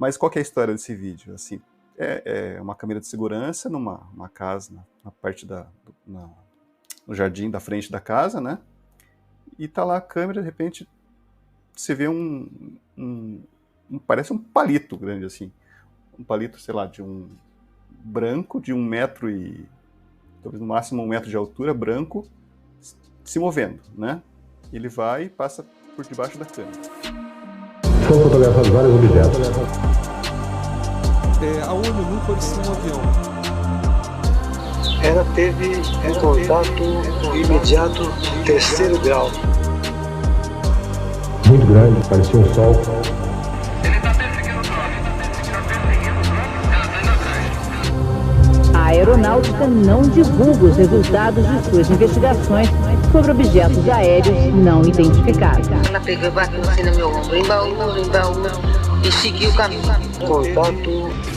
Mas qual que é a história desse vídeo? Assim, é uma câmera de segurança numa casa, na parte no jardim da frente da casa, né? E tá lá a câmera, de repente, você vê parece um palito grande, assim. Um palito, sei lá, de um branco, de 1 metro e... talvez no máximo 1 metro de altura, branco, se movendo, né? Ele vai e passa por debaixo da câmera. Foram fotografados vários objetos. A ONU nunca ordenou um avião. Ela teve um contato imediato de terceiro grau. Muito grande, parecia um sol. Ele está perseguindo o drone. Está perseguindo o drone? Ela está indo atrás. A aeronáutica não divulga os resultados de suas investigações sobre objetos aéreos não identificados. Ela pegou e bateu assim no meu ombro, embaúlou, e seguiu o caminho. Contato.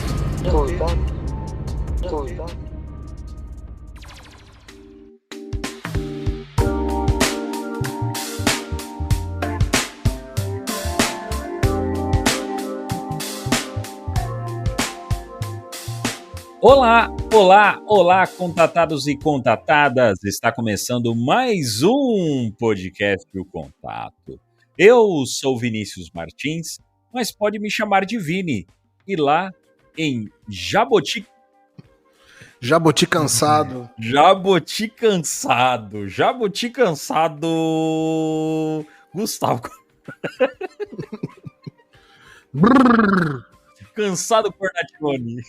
Olá, contatados e contatadas! Está começando mais um podcast O Contato. Eu sou Vinícius Martins, mas pode me chamar de Vini. E lá em Jaboti cansado. Gustavo. Cansado Cornatione.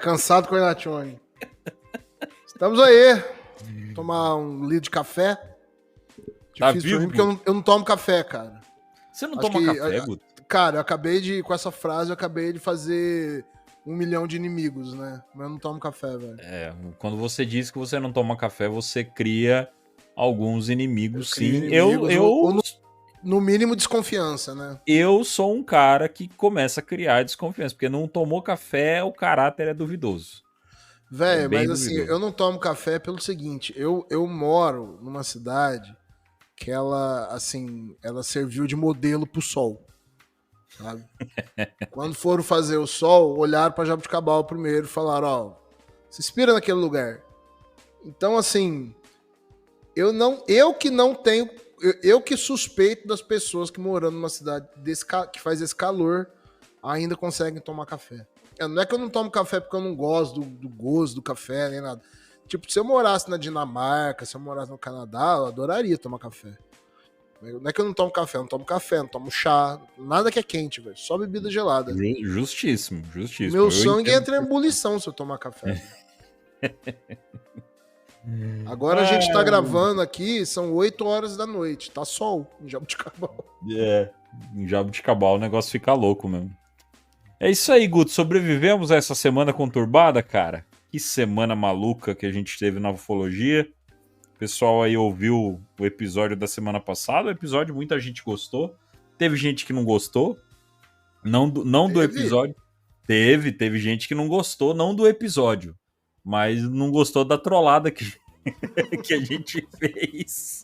Cansado Cornatione. Estamos aí. Tomar um litro de café. Tá Difícil vivo, pra mim, porque eu não tomo café, cara. Você não toma café, Guto? Cara, com essa frase, eu acabei de fazer 1 milhão de inimigos, né? Mas eu não tomo café, velho. Quando você diz que você não toma café, você cria alguns inimigos, sim. No mínimo, desconfiança, né? Eu sou um cara que começa a criar desconfiança, porque não tomou café, o caráter é duvidoso. Velho, mas assim, eu não tomo café pelo seguinte, eu moro numa cidade que ela serviu de modelo pro sol, sabe? Quando foram fazer o sol, olharam pra Jabuticabal primeiro e falaram, se inspira naquele lugar. Então, assim, eu que suspeito das pessoas que morando numa cidade que faz esse calor ainda conseguem tomar café. Não é que eu não tomo café porque eu não gosto do gosto do café, nem nada. Tipo, se eu morasse na Dinamarca, se eu morasse no Canadá, eu adoraria tomar café. Não é que eu não tomo café, eu não tomo café, não tomo chá, nada que é quente, velho. Só bebida gelada. Justíssimo. Meu sangue entra em ebulição se eu tomar café. Agora a gente tá gravando aqui, são 8 horas da noite, tá sol em Jabuticabal. Em Jabuticabal o negócio fica louco mesmo. É isso aí, Guto, sobrevivemos a essa semana conturbada, cara. Que semana maluca que a gente teve na ufologia. O pessoal aí ouviu o episódio da semana passada, o episódio muita gente gostou. Teve gente que não gostou, não do episódio. Teve gente que não gostou, não do episódio, mas não gostou da trollada que a gente fez.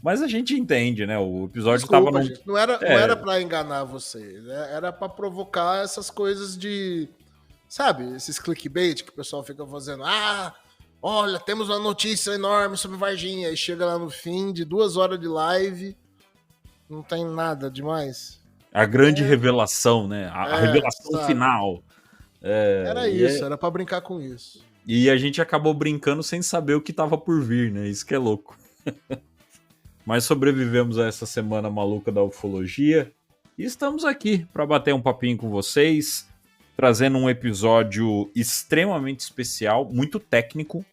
Mas a gente entende, né? O episódio Desculpa, tava... gente, não era pra enganar vocês, era pra provocar essas coisas de... Sabe, esses clickbait que o pessoal fica fazendo. Olha, temos uma notícia enorme sobre Varginha. E chega lá no fim de 2 horas de live, não tem nada demais. A grande revelação, né? A revelação final. Era isso, era pra brincar com isso. E a gente acabou brincando sem saber o que tava por vir, né? Isso que é louco. Mas sobrevivemos a essa semana maluca da ufologia. E estamos aqui para bater um papinho com vocês, trazendo um episódio extremamente especial, muito técnico,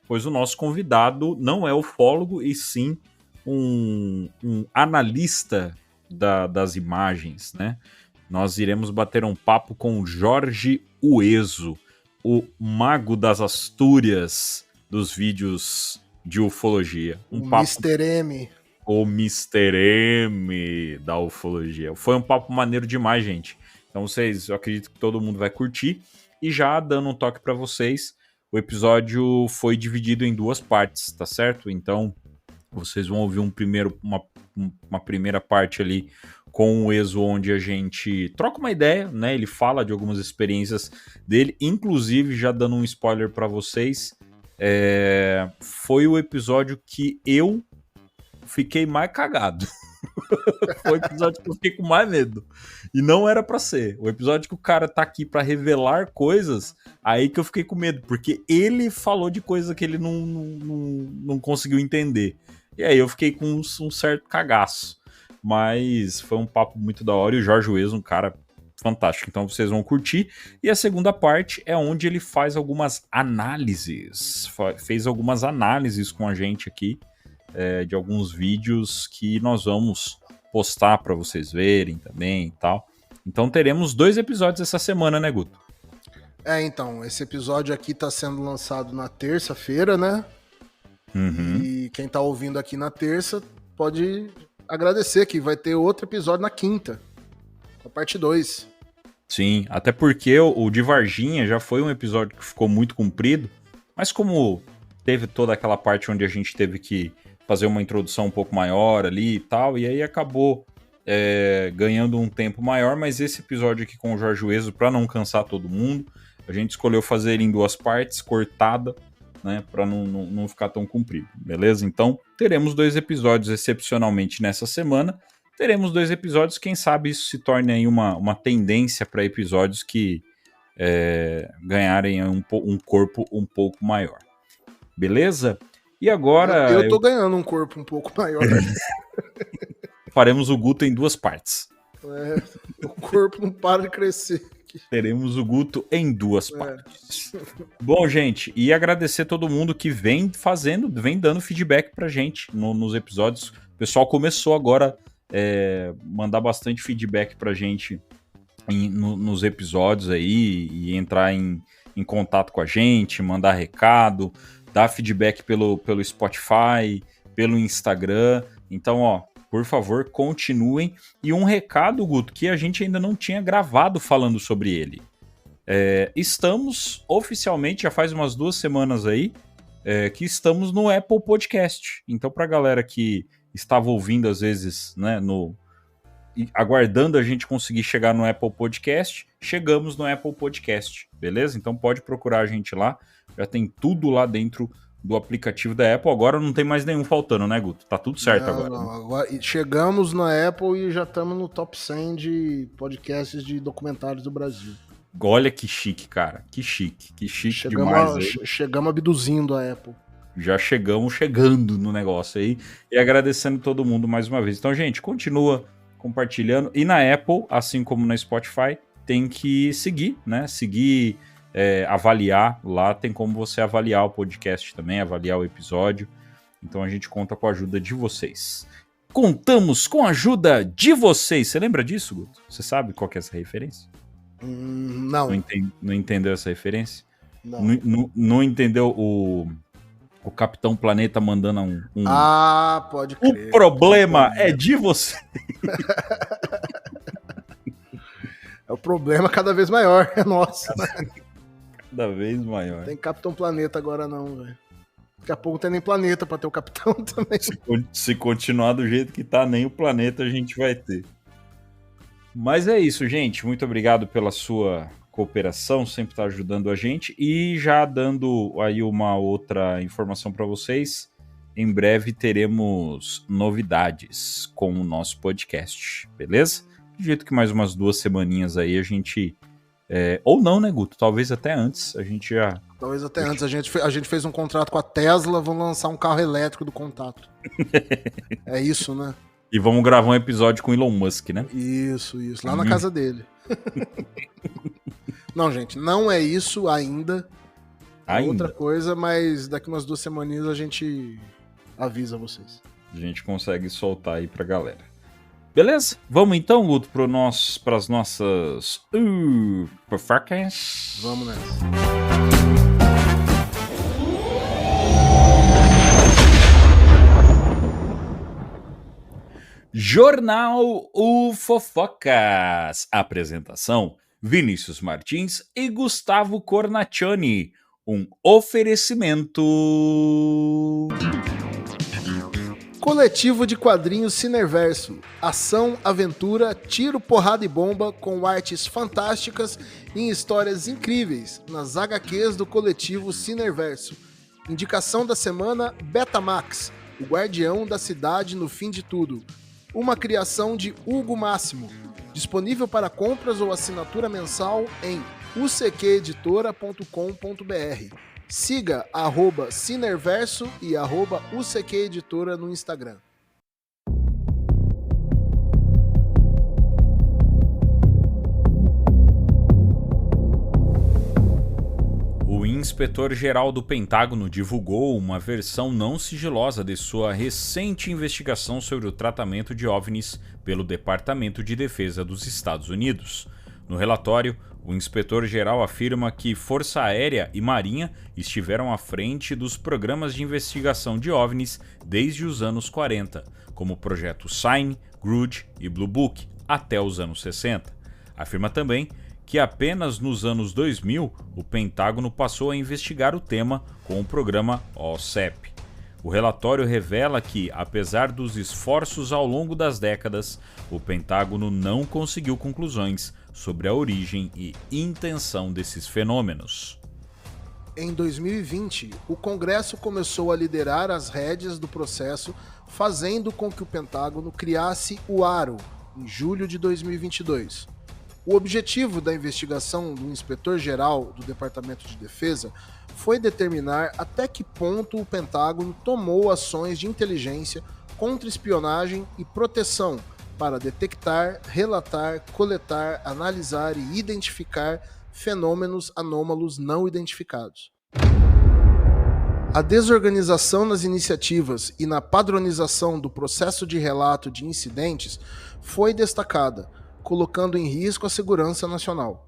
pois o nosso convidado não é ufólogo, e sim um analista das imagens, né? Nós iremos bater um papo com Jorge Ueso, o mago das Astúrias dos vídeos de ufologia. Mr. M. O Mr. M da ufologia. Foi um papo maneiro demais, gente. Então eu acredito que todo mundo vai curtir. E já dando um toque para vocês, o episódio foi dividido em 2 partes, tá certo? Então vocês vão ouvir uma primeira parte ali com o Ezo, onde a gente troca uma ideia, né? Ele fala de algumas experiências dele, inclusive, já dando um spoiler para vocês, foi o episódio que eu fiquei mais cagado. Foi o episódio que eu fiquei com mais medo. E não era pra ser. O episódio que o cara tá aqui pra revelar coisas, aí que eu fiquei com medo, porque ele falou de coisa que ele não conseguiu entender. E aí eu fiquei com um certo cagaço. Mas foi um papo muito da hora e o Jorge Ueso, um cara fantástico. Então vocês vão curtir. E a segunda parte é onde ele faz algumas análises. Fez algumas análises com a gente aqui. De alguns vídeos que nós vamos postar para vocês verem também e tal. Então teremos 2 episódios essa semana, né, Guto? Então, esse episódio aqui tá sendo lançado na terça-feira, né? Uhum. E quem tá ouvindo aqui na terça pode agradecer que vai ter outro episódio na quinta, a parte 2. Sim, até porque o de Varginha já foi um episódio que ficou muito comprido, mas como teve toda aquela parte onde a gente teve que fazer uma introdução um pouco maior ali e tal, e aí acabou ganhando um tempo maior, mas esse episódio aqui com o Jorge Ueso, para não cansar todo mundo, a gente escolheu fazer ele em 2 partes, cortada, né, para não ficar tão comprido, beleza? Então, teremos 2 episódios excepcionalmente nessa semana, teremos 2 episódios, quem sabe isso se torne aí uma tendência para episódios que ganharem um corpo um pouco maior, beleza? E agora... Eu tô ganhando um corpo um pouco maior. Faremos o Guto em 2 partes. O corpo não para de crescer. Teremos o Guto em 2 partes. Bom, gente, e agradecer todo mundo que vem dando feedback pra gente nos episódios. O pessoal começou agora mandar bastante feedback pra gente nos episódios aí e entrar em contato com a gente, mandar recado, dar feedback pelo Spotify, pelo Instagram. Então, ó, por favor, continuem. E um recado, Guto, que a gente ainda não tinha gravado falando sobre ele. Estamos oficialmente, já faz umas 2 semanas aí, que estamos no Apple Podcast. Então, pra galera que estava ouvindo, às vezes, né, aguardando a gente conseguir chegar no Apple Podcast, chegamos no Apple Podcast, beleza? Então pode procurar a gente lá. Já tem tudo lá dentro do aplicativo da Apple. Agora não tem mais nenhum faltando, né, Guto? Tá tudo certo agora. Não, agora chegamos na Apple e já estamos no top 100 de podcasts de documentários do Brasil. Olha que chique, cara. Que chique demais. Chegamos abduzindo a Apple. Já chegamos chegando no negócio aí. E agradecendo todo mundo mais uma vez. Então, gente, continua compartilhando. E na Apple, assim como na Spotify, tem que seguir, né? Seguir... avaliar lá, tem como você avaliar o podcast também, avaliar o episódio, então a gente conta com a ajuda de vocês. Contamos com a ajuda de vocês. Você lembra disso, Guto? Você sabe qual que é essa referência? Não. Não entendeu essa referência? Não. Não entendeu o Capitão Planeta mandando um... Ah, pode crer. O problema é de você. O problema cada vez maior, é nosso. Cada vez maior. Tem Capitão Planeta agora não, velho. Daqui a pouco não tem nem planeta pra ter o Capitão também. Se continuar do jeito que tá, nem o planeta a gente vai ter. Mas é isso, gente. Muito obrigado pela sua cooperação, sempre tá ajudando a gente. E já dando aí uma outra informação para vocês, em breve teremos novidades com o nosso podcast, beleza? Do jeito que mais umas 2 semaninhas aí a gente... ou não, né, Guto? Talvez até antes. A gente já... Talvez até antes. A gente fez um contrato com a Tesla, vão lançar um carro elétrico do contato. É isso, né? E vamos gravar um episódio com Elon Musk, né? Isso. Lá na casa dele. Não, gente, não é isso ainda. É outra coisa, mas daqui umas 2 semaninhas a gente avisa vocês. A gente consegue soltar aí pra galera. Beleza? Vamos então, Guto, para as nossas fofocas. Vamos nessa. Jornal Fofocas. Apresentação: Vinícius Martins e Gustavo Cornaccioni. Um oferecimento... Coletivo de quadrinhos Cineverso. Ação, aventura, tiro, porrada e bomba com artes fantásticas e histórias incríveis nas HQs do Coletivo Cineverso. Indicação da semana, Betamax, o guardião da cidade no fim de tudo. Uma criação de Hugo Máximo. Disponível para compras ou assinatura mensal em ucqeditora.com.br. Siga @Cineverso e @UCQEditora no Instagram. O inspetor-geral do Pentágono divulgou uma versão não sigilosa de sua recente investigação sobre o tratamento de OVNIs pelo Departamento de Defesa dos Estados Unidos. No relatório, o inspetor-geral afirma que Força Aérea e Marinha estiveram à frente dos programas de investigação de OVNIs desde os anos 40, como o projeto Sign, Grudge e Blue Book, até os anos 60. Afirma também que apenas nos anos 2000 o Pentágono passou a investigar o tema com o programa OSEP. O relatório revela que, apesar dos esforços ao longo das décadas, o Pentágono não conseguiu conclusões sobre a origem e intenção desses fenômenos. Em 2020, o Congresso começou a liderar as rédeas do processo, fazendo com que o Pentágono criasse o ARO, em julho de 2022. O objetivo da investigação do inspetor-geral do Departamento de Defesa foi determinar até que ponto o Pentágono tomou ações de inteligência, contra-espionagem e proteção para detectar, relatar, coletar, analisar e identificar fenômenos anômalos não identificados. A desorganização nas iniciativas e na padronização do processo de relato de incidentes foi destacada, colocando em risco a segurança nacional.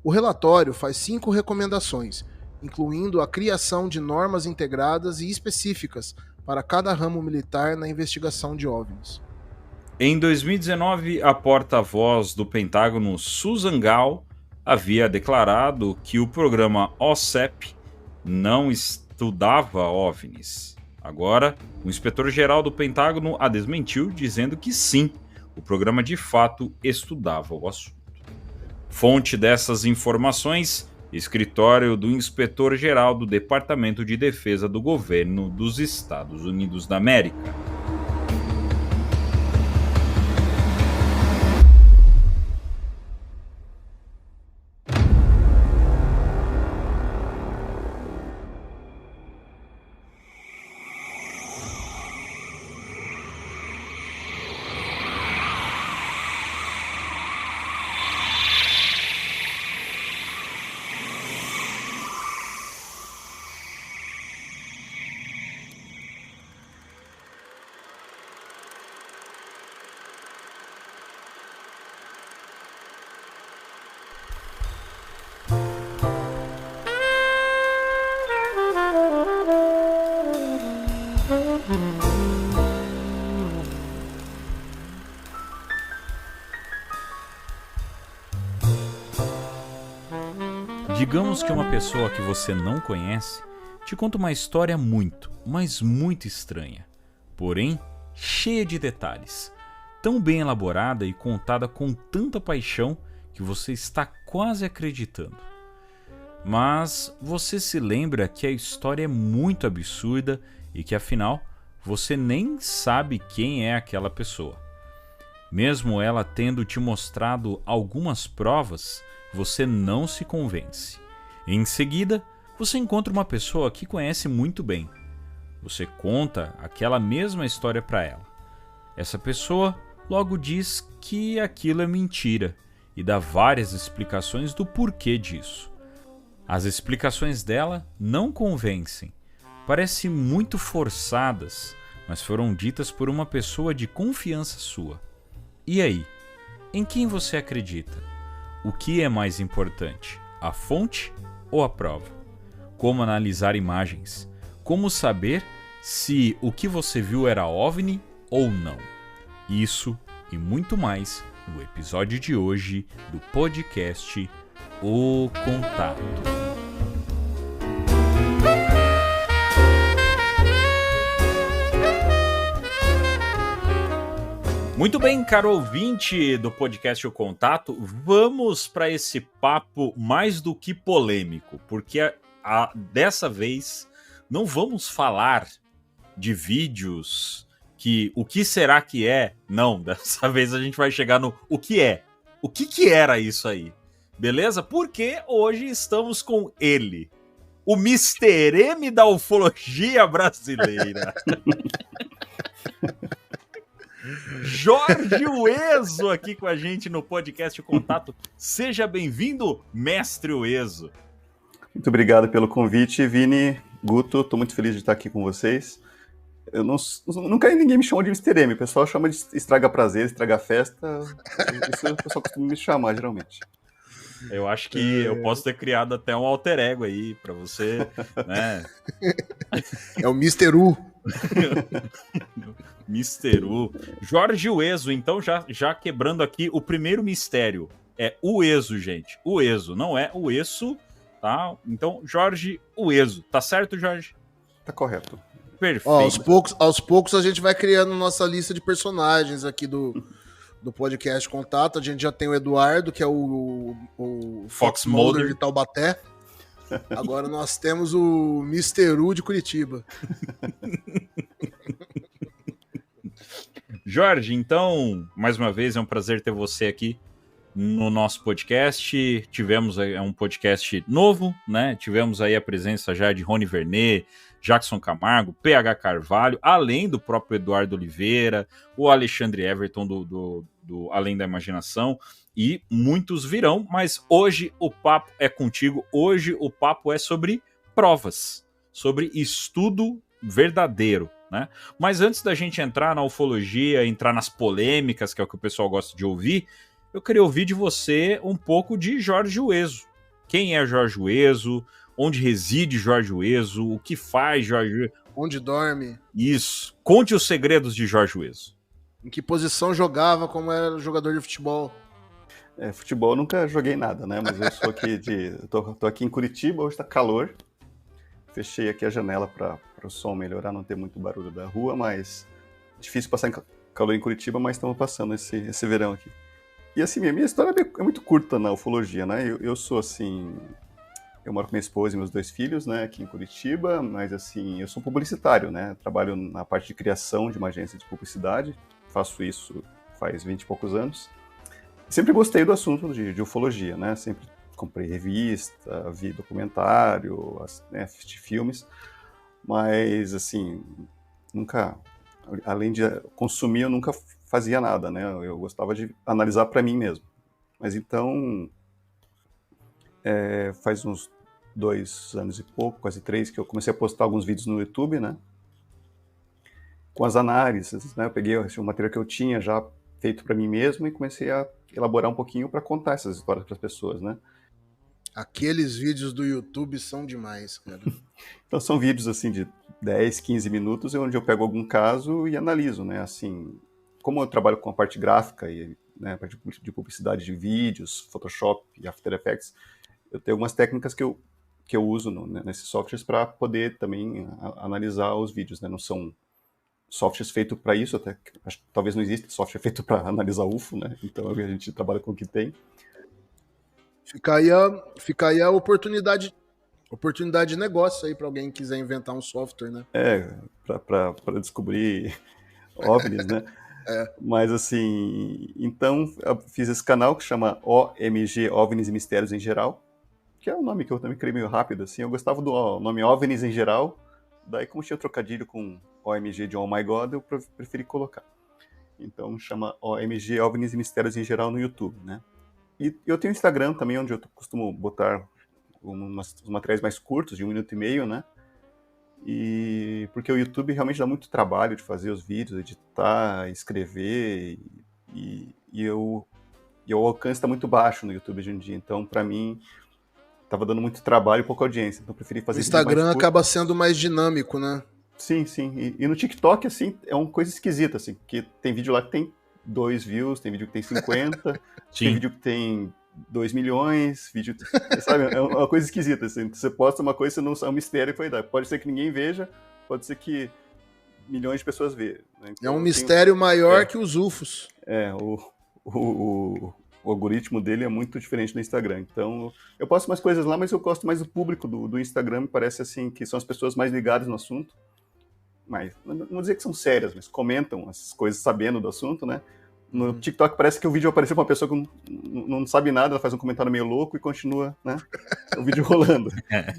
O relatório faz 5 recomendações, incluindo a criação de normas integradas e específicas para cada ramo militar na investigação de OVNIs. Em 2019, a porta-voz do Pentágono, Susan Gao, havia declarado que o programa OSEP não estudava OVNIs. Agora, o inspetor-geral do Pentágono a desmentiu, dizendo que sim, o programa de fato estudava o assunto. Fonte dessas informações, escritório do inspetor-geral do Departamento de Defesa do Governo dos Estados Unidos da América. Digamos que uma pessoa que você não conhece te conta uma história muito, mas muito estranha, porém cheia de detalhes, tão bem elaborada e contada com tanta paixão que você está quase acreditando. Mas você se lembra que a história é muito absurda e que afinal você nem sabe quem é aquela pessoa. Mesmo ela tendo te mostrado algumas provas, você não se convence. Em seguida, você encontra uma pessoa que conhece muito bem. Você conta aquela mesma história para ela. Essa pessoa logo diz que aquilo é mentira e dá várias explicações do porquê disso. As explicações dela não convencem, parecem muito forçadas, mas foram ditas por uma pessoa de confiança sua. E aí, em quem você acredita? O que é mais importante, a fonte ou a prova? Como analisar imagens? Como saber se o que você viu era OVNI ou não? Isso e muito mais no episódio de hoje do podcast O Contato. Muito bem, caro ouvinte do podcast O Contato, vamos para esse papo mais do que polêmico, porque dessa vez não vamos falar de vídeos que o que será que é? Não, dessa vez a gente vai chegar no o que é. O que era isso aí? Beleza? Porque hoje estamos com ele, o Mr. M da ufologia brasileira. Jorge Ueso aqui com a gente no podcast Contato. Seja bem-vindo, mestre Ueso. Muito obrigado pelo convite, Vini, Guto. Estou muito feliz de estar aqui com vocês. Nunca ninguém me chamou de Mr. M. O pessoal chama de estraga prazer, estraga festa. Isso o pessoal costuma me chamar, geralmente. Eu acho que eu posso ter criado até um alter ego aí pra você, né? É o Mr. U. Mr. U. Jorge Ueso, então, já quebrando aqui o primeiro mistério. É Ueso, gente. Ueso, não é Ueso, tá? Então, Jorge Ueso. Tá certo, Jorge? Tá correto. Perfeito. Ó, aos poucos a gente vai criando nossa lista de personagens aqui do podcast Contato. A gente já tem o Eduardo, que é o Fox Mulder de Taubaté. Agora nós temos o Mr. U de Curitiba. Jorge, então, mais uma vez é um prazer ter você aqui no nosso podcast. Tivemos um podcast novo, né? Tivemos aí a presença já de Rony Vernet, Jackson Camargo, PH Carvalho, além do próprio Eduardo Oliveira, o Alexandre Everton do Além da Imaginação, e muitos virão, mas hoje o papo é contigo, hoje o papo é sobre provas, sobre estudo verdadeiro, né? Mas antes da gente entrar na ufologia, entrar nas polêmicas, que é o que o pessoal gosta de ouvir, eu queria ouvir de você um pouco de Jorge Ueso. Quem é Jorge Ueso? Onde reside Jorge Ueso? O que faz Jorge Ueso? Onde dorme? Isso. Conte os segredos de Jorge Ueso. Em que posição jogava, como era jogador de futebol? Futebol eu nunca joguei nada, né? Mas eu sou aqui tô aqui em Curitiba, hoje tá calor. Fechei aqui a janela para o som melhorar, não ter muito barulho da rua, mas difícil passar calor em Curitiba, mas estamos passando esse verão aqui. E assim, minha história é muito curta na ufologia, né? Eu sou assim... Eu moro com minha esposa e meus 2 filhos, né, aqui em Curitiba, mas assim, eu sou publicitário, né? Trabalho na parte de criação de uma agência de publicidade, faço isso faz 20 e poucos anos. Sempre gostei do assunto de ufologia, né? Sempre comprei revista, vi documentário, né, assisti filmes, mas assim, nunca, além de consumir, eu nunca fazia nada, né? Eu gostava de analisar para mim mesmo. Mas então, faz uns 2 anos e pouco, quase 3, que eu comecei a postar alguns vídeos no YouTube, né? Com as análises, né? Eu peguei o material que eu tinha já feito para mim mesmo e comecei a elaborar um pouquinho para contar essas histórias para as pessoas, né? Aqueles vídeos do YouTube são demais, cara. Então são vídeos assim de 10, 15 minutos onde eu pego algum caso e analiso, né? Assim, como eu trabalho com a parte gráfica e, né, a parte de publicidade de vídeos, Photoshop e After Effects, eu tenho algumas técnicas que eu uso nesses softwares para poder também analisar os vídeos, né? Não são softwares feitos para isso, até talvez não exista software feito para analisar UFO, né? Então a gente trabalha com o que tem. Fica aí a oportunidade de negócio aí para alguém que quiser inventar um software, né? Para descobrir OVNIs, né? Mas assim, então eu fiz esse canal que chama OMG, OVNIs e Mistérios em Geral, que é um nome que eu também criei meio rápido, assim. Eu gostava do nome OVNIs em Geral, daí como tinha trocadilho com OMG de Oh My God, eu preferi colocar. Então chama OMG, OVNIs e Mistérios em Geral no YouTube, né? E eu tenho um Instagram também, onde eu costumo botar uns materiais mais curtos, de 1 minuto e meio, né? E porque o YouTube realmente dá muito trabalho de fazer os vídeos, editar, escrever, e o alcance está muito baixo no YouTube hoje em dia. Então, para mim, estava dando muito trabalho e pouca audiência. Então, eu preferi fazer. O Instagram acaba sendo mais dinâmico, né? Sim, sim. E no TikTok, assim, é uma coisa esquisita, assim, porque tem vídeo lá que tem 2 views, tem vídeo que tem 50, tem vídeo que tem 2 milhões, vídeo, sabe? É uma coisa esquisita, assim. Você posta uma coisa, não é um mistério que vai dar. Pode ser que ninguém veja, pode ser que milhões de pessoas vejam. Né? Então, é um mistério maior que os UFOs. O algoritmo dele é muito diferente do Instagram. Então, eu posto mais coisas lá, mas eu gosto mais do público do Instagram. Me parece assim que são as pessoas mais ligadas no assunto. Mas, não vou dizer que são sérias, mas comentam as coisas sabendo do assunto, né? No TikTok parece que o vídeo apareceu pra uma pessoa que não sabe nada, ela faz um comentário meio louco e continua, né? O vídeo rolando.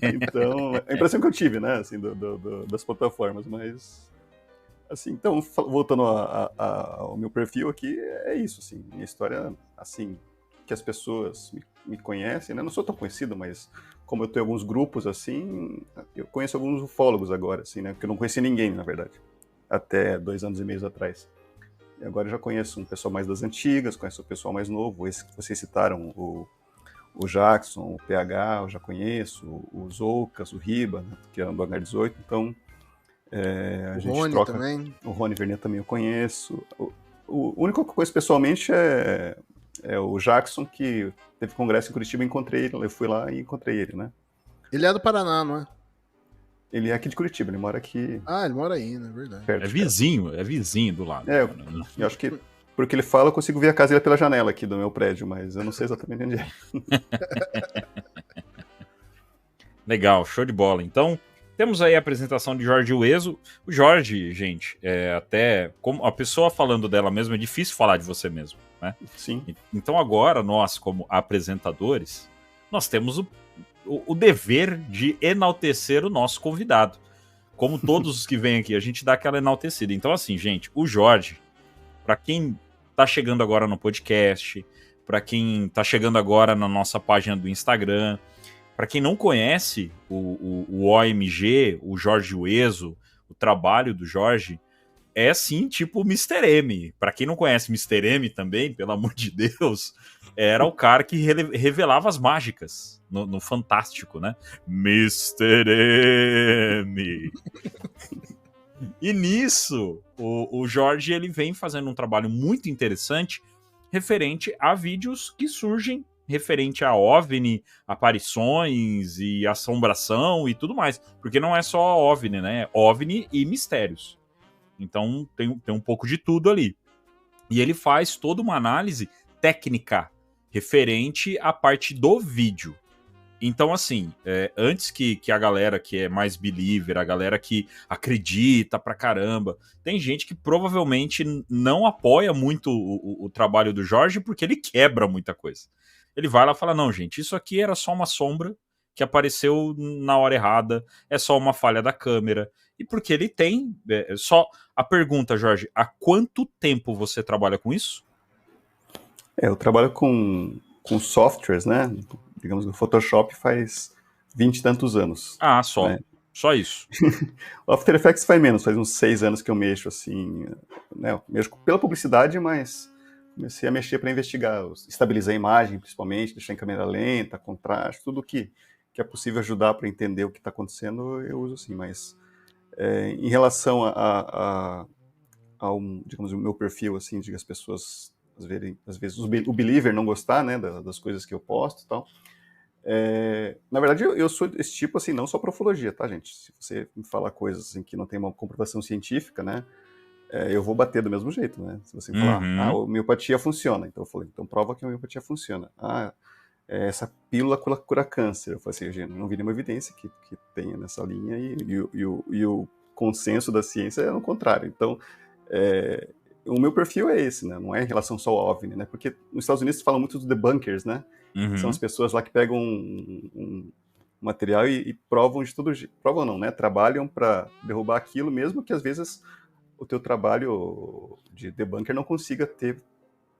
Então, a impressão que eu tive, né? Assim, das plataformas, mas... Assim, então, voltando ao meu perfil aqui, é isso, assim, minha história, assim, que as pessoas me conhecem, né? Eu não sou tão conhecido, mas como eu tenho alguns grupos, assim, eu conheço alguns ufólogos agora, assim, né? Porque eu não conhecia ninguém, na verdade, até 2 anos e meio atrás. E agora eu já conheço um pessoal mais das antigas, conheço o pessoal mais novo, esse que vocês citaram, o Jackson, o PH, eu já conheço, o Zoucas, o Riba, né? Que é do Hangar 18, então... a gente Rony troca. também. O Rony Vernet também eu conheço. O único que eu conheço pessoalmente é o Jackson, que teve congresso em Curitiba, eu encontrei ele. Eu fui lá e encontrei ele, né? Ele é do Paraná, não é? Ele é aqui de Curitiba, ele mora aqui. Ah, ele mora aí, né? Verdade. É vizinho do lado. Eu acho que, porque ele fala, eu consigo ver a casa dele pela janela aqui do meu prédio, mas eu não sei exatamente onde é. Legal, show de bola. Então, temos aí a apresentação de Jorge Ueso. O Jorge, gente, até como a pessoa falando dela mesma, é difícil falar de você mesmo, né? Sim. Então agora, nós, como apresentadores, nós temos o dever de enaltecer o nosso convidado. Como todos os que vêm aqui, a gente dá aquela enaltecida. Então, assim, gente, o Jorge, para quem tá chegando agora no podcast, para quem tá chegando agora na nossa página do Instagram, para quem não conhece o OMG, o Jorge Ueso, o trabalho do Jorge, é assim, tipo o Mr. M. Para quem não conhece Mr. M também, pelo amor de Deus, era o cara que revelava as mágicas no Fantástico, né? Mr. M. E nisso, o Jorge ele vem fazendo um trabalho muito interessante referente a vídeos que surgem referente a OVNI, aparições e assombração e tudo mais. Porque não é só OVNI, né? É OVNI e mistérios. Então tem um pouco de tudo ali. E ele faz toda uma análise técnica referente à parte do vídeo. Então, assim, antes que a galera que é mais believer, a galera que acredita pra caramba, tem gente que provavelmente não apoia muito o trabalho do Jorge porque ele quebra muita coisa. Ele vai lá e fala, não, gente, isso aqui era só uma sombra que apareceu na hora errada, é só uma falha da câmera. E porque ele tem... só a pergunta, Jorge, há quanto tempo você trabalha com isso? Eu trabalho com softwares, né? Digamos, o Photoshop faz 20 e tantos anos. Ah, só. Né? Só isso. O After Effects faz menos, faz uns 6 anos que eu mexo, assim, né? Eu mexo pela publicidade, mas comecei a mexer para investigar, estabilizar a imagem, principalmente, deixar em câmera lenta, contraste, tudo que é possível ajudar para entender o que está acontecendo, eu uso assim, mas em relação ao, digamos, o meu perfil, assim, de as pessoas, às vezes, o believer não gostar, né, das coisas que eu posto e tal, na verdade, eu sou esse tipo, assim, não só para ufologia, tá, gente? Se você me falar coisas assim, que não tem uma comprovação científica, né, eu vou bater do mesmo jeito, né? Se você falar, a homeopatia funciona, então eu falei, então prova que a homeopatia funciona. Essa pílula cura câncer. Eu falei assim, gente, não vi nenhuma evidência que tenha nessa linha e o consenso da ciência é o contrário. Então, o meu perfil é esse, né? Não é em relação só ao OVNI, né? Porque nos Estados Unidos se fala muito dos debunkers, né? São as pessoas lá que pegam um material e provam de tudo, provam não, né? Trabalham para derrubar aquilo, mesmo que às vezes o teu trabalho de debunker não consiga ter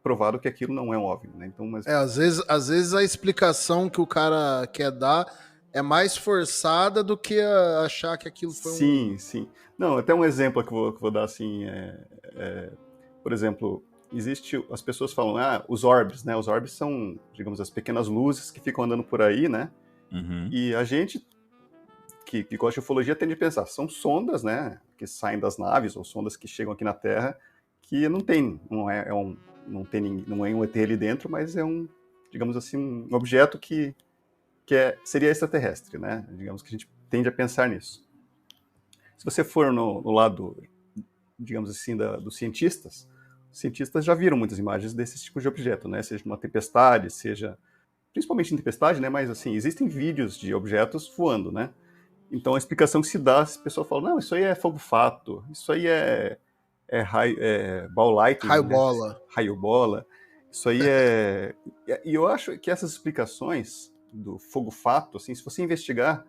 provado que aquilo não é um OVNI, né? Então, mas... às vezes a explicação que o cara quer dar é mais forçada do que achar que aquilo foi Sim. Não, até um exemplo que eu vou dar, assim, por exemplo, as pessoas falam, os orbes, né? Os orbes são, digamos, as pequenas luzes que ficam andando por aí, né? E a gente que gosta de ufologia tende a pensar, são sondas, né, que saem das naves, ou sondas que chegam aqui na Terra, que não é um ET ali dentro, mas é digamos assim, um objeto que seria extraterrestre, né, digamos que a gente tende a pensar nisso. Se você for no lado, digamos assim, dos cientistas, cientistas já viram muitas imagens desse tipo de objeto, né? Seja uma tempestade, seja... Principalmente em tempestade, né? Mas, assim, existem vídeos de objetos voando, né? Então, a explicação que se dá, as pessoas falam, não, isso aí é fogo-fato, isso aí é ball lightning, Raio-bola. né? Raio-bola. Isso aí é... E eu acho que essas explicações do fogo-fato, assim, se você investigar,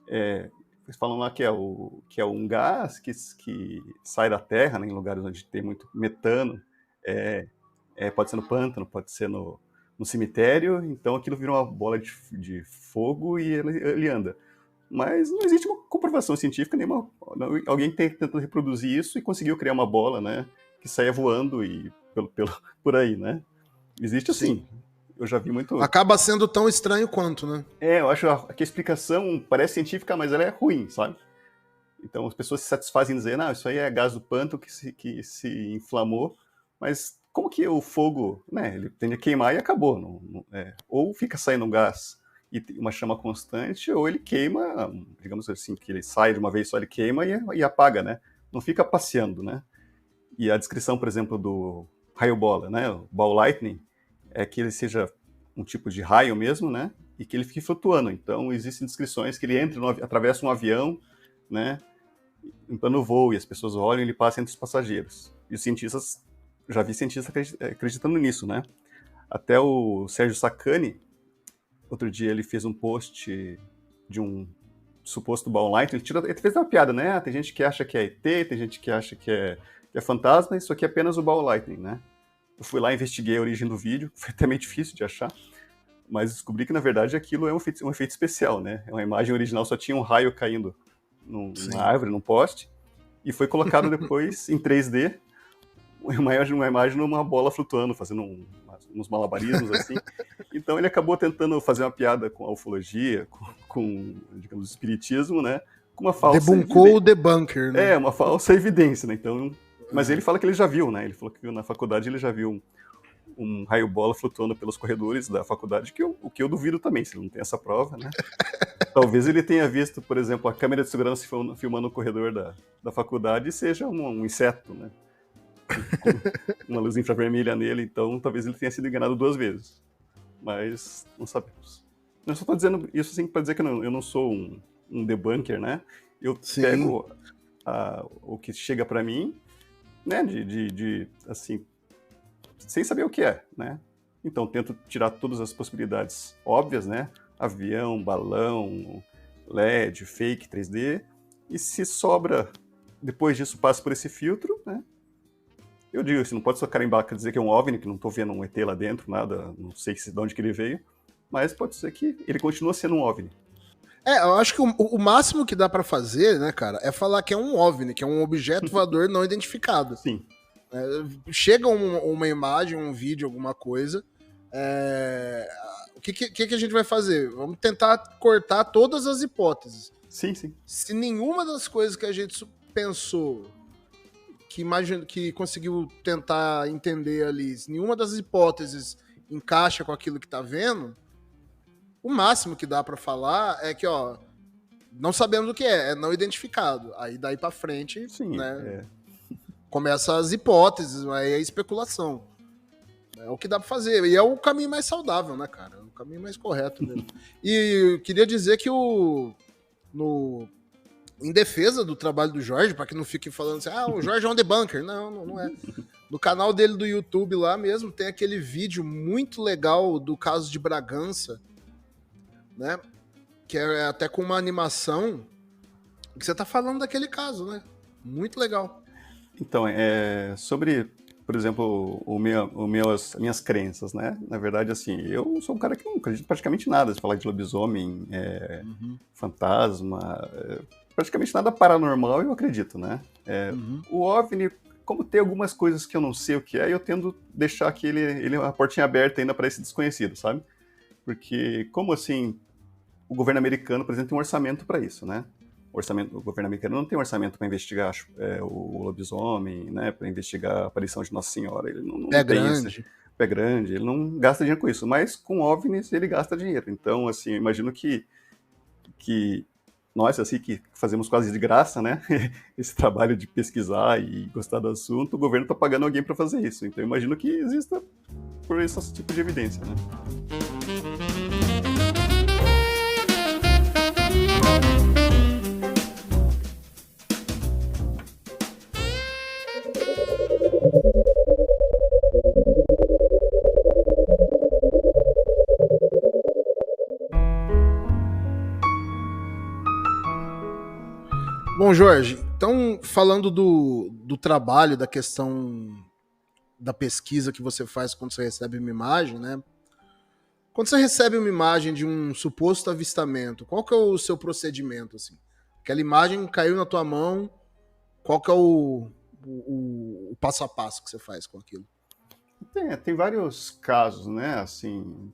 eles falam lá que é um gás que sai da Terra, né, em lugares onde tem muito metano, pode ser no pântano, pode ser no cemitério, então aquilo vira uma bola de fogo e ele anda. Mas não existe uma comprovação científica nenhuma. Alguém tentando reproduzir isso e conseguiu criar uma bola, né, que saia voando e por aí, né? Existe assim. Sim. Eu já vi muito... Acaba sendo tão estranho quanto, né? Eu acho que a explicação parece científica, mas ela é ruim, sabe? Então as pessoas se satisfazem em dizer, não, isso aí é gás do pântano que se inflamou, mas como que o fogo, né, ele tende a queimar e acabou. Ou fica saindo um gás e uma chama constante, ou ele queima, digamos assim, que ele sai de uma vez só, ele queima e apaga, né? Não fica passeando, né? E a descrição, por exemplo, do raio-bola, né, o ball lightning, é que ele seja um tipo de raio mesmo, né, e que ele fique flutuando. Então, existem descrições que ele atravessa um avião, né, em plano voo, e as pessoas olham e ele passa entre os passageiros. E os cientistas, já vi cientistas acreditando nisso, né. Até o Sérgio Sacani, outro dia ele fez um post de um suposto ball lightning, ele fez uma piada, né, tem gente que acha que é ET, tem gente que acha que é fantasma, isso aqui é apenas o ball lightning, né. Eu fui lá, investiguei a origem do vídeo, foi até meio difícil de achar, mas descobri que, na verdade, aquilo é um efeito especial, né? É uma imagem original, só tinha um raio caindo numa árvore, num poste, e foi colocado depois, em 3D, uma imagem numa bola flutuando, fazendo uns malabarismos, assim. Então ele acabou tentando fazer uma piada com a ufologia, com digamos, espiritismo, né? Com uma falsa Debuncou o debunker, né? uma falsa evidência, né? Então... Mas ele fala que ele já viu, né? Ele falou que na faculdade ele já viu um raio-bola flutuando pelos corredores da faculdade, o que eu duvido também, se ele não tem essa prova, né? Talvez ele tenha visto, por exemplo, a câmera de segurança filmando o corredor da faculdade e seja um inseto, né? Com uma luz infravermelha nele, então talvez ele tenha sido enganado 2 vezes. Mas não sabemos. Eu só estou dizendo isso assim para dizer que eu não sou um debunker, né? Eu pego o que chega para mim, né, assim, sem saber o que é, né? Então, tento tirar todas as possibilidades óbvias, né? Avião, balão, LED, fake, 3D. E se sobra, depois disso, passa por esse filtro, né? Eu digo, assim, não pode só carimbar, quer dizer que é um OVNI, que não estou vendo um ET lá dentro, nada, não sei de onde que ele veio, mas pode ser que ele continua sendo um OVNI. Eu acho que o máximo que dá pra fazer, né, cara, é falar que é um OVNI, que é um objeto voador não identificado. Sim. Chega uma imagem, um vídeo, alguma coisa, o que a gente vai fazer? Vamos tentar cortar todas as hipóteses. Sim, sim. Se nenhuma das coisas que a gente pensou, que conseguiu tentar entender ali, se nenhuma das hipóteses encaixa com aquilo que tá vendo, o máximo que dá pra falar é que, não sabemos o que é não identificado. Aí daí pra frente, sim, né, começa as hipóteses, aí é especulação. É o que dá pra fazer. E é o caminho mais saudável, né, cara? É o caminho mais correto mesmo. E eu queria dizer que em defesa do trabalho do Jorge, pra que não fique falando assim, o Jorge é um debunker. Não é. No canal dele do YouTube lá mesmo, tem aquele vídeo muito legal do caso de Bragança, né? Que é até com uma animação que você tá falando daquele caso, né? Muito legal. Então, sobre, por exemplo, as minhas crenças, né? Na verdade, assim, eu sou um cara que não acredito praticamente em nada. Se falar de lobisomem, fantasma, praticamente nada paranormal eu acredito, né? O OVNI, como tem algumas coisas que eu não sei o que é, eu tendo deixar que ele a portinha aberta ainda para esse desconhecido, sabe? Porque, como assim, o governo americano, por exemplo, tem um orçamento para isso, né? O governo americano não tem um orçamento para investigar o lobisomem, né? Para investigar a aparição de Nossa Senhora. Ele não tem grande. Pé grande, ele não gasta dinheiro com isso. Mas com OVNIs ele gasta dinheiro. Então, assim, eu imagino que nós, assim, que fazemos quase de graça, né, esse trabalho de pesquisar e gostar do assunto, o governo está pagando alguém para fazer isso. Então, eu imagino que exista por esse tipo de evidência, né. Bom, Jorge, então falando do trabalho, da questão da pesquisa que você faz quando você recebe uma imagem, né? Quando você recebe uma imagem de um suposto avistamento, qual que é o seu procedimento, assim? Aquela imagem caiu na tua mão, qual que é o passo a passo que você faz com aquilo? Tem vários casos, né, assim,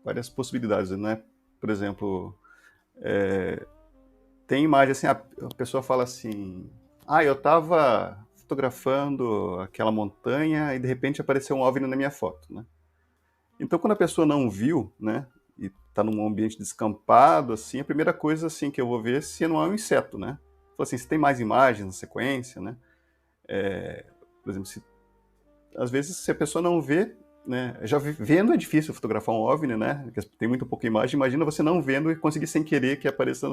várias possibilidades, né? Por exemplo, tem imagem assim, a pessoa fala assim, eu estava fotografando aquela montanha e de repente apareceu um OVNI na minha foto, né? Então, quando a pessoa não viu, né, e está num ambiente descampado, assim, a primeira coisa assim que eu vou ver é se não é um inseto, né? Fala assim, se tem mais imagens na sequência, né? Por exemplo, às vezes se a pessoa não vê, né, já vendo é difícil fotografar um OVNI, né, porque tem muito pouca imagem, imagina você não vendo e conseguir sem querer que apareça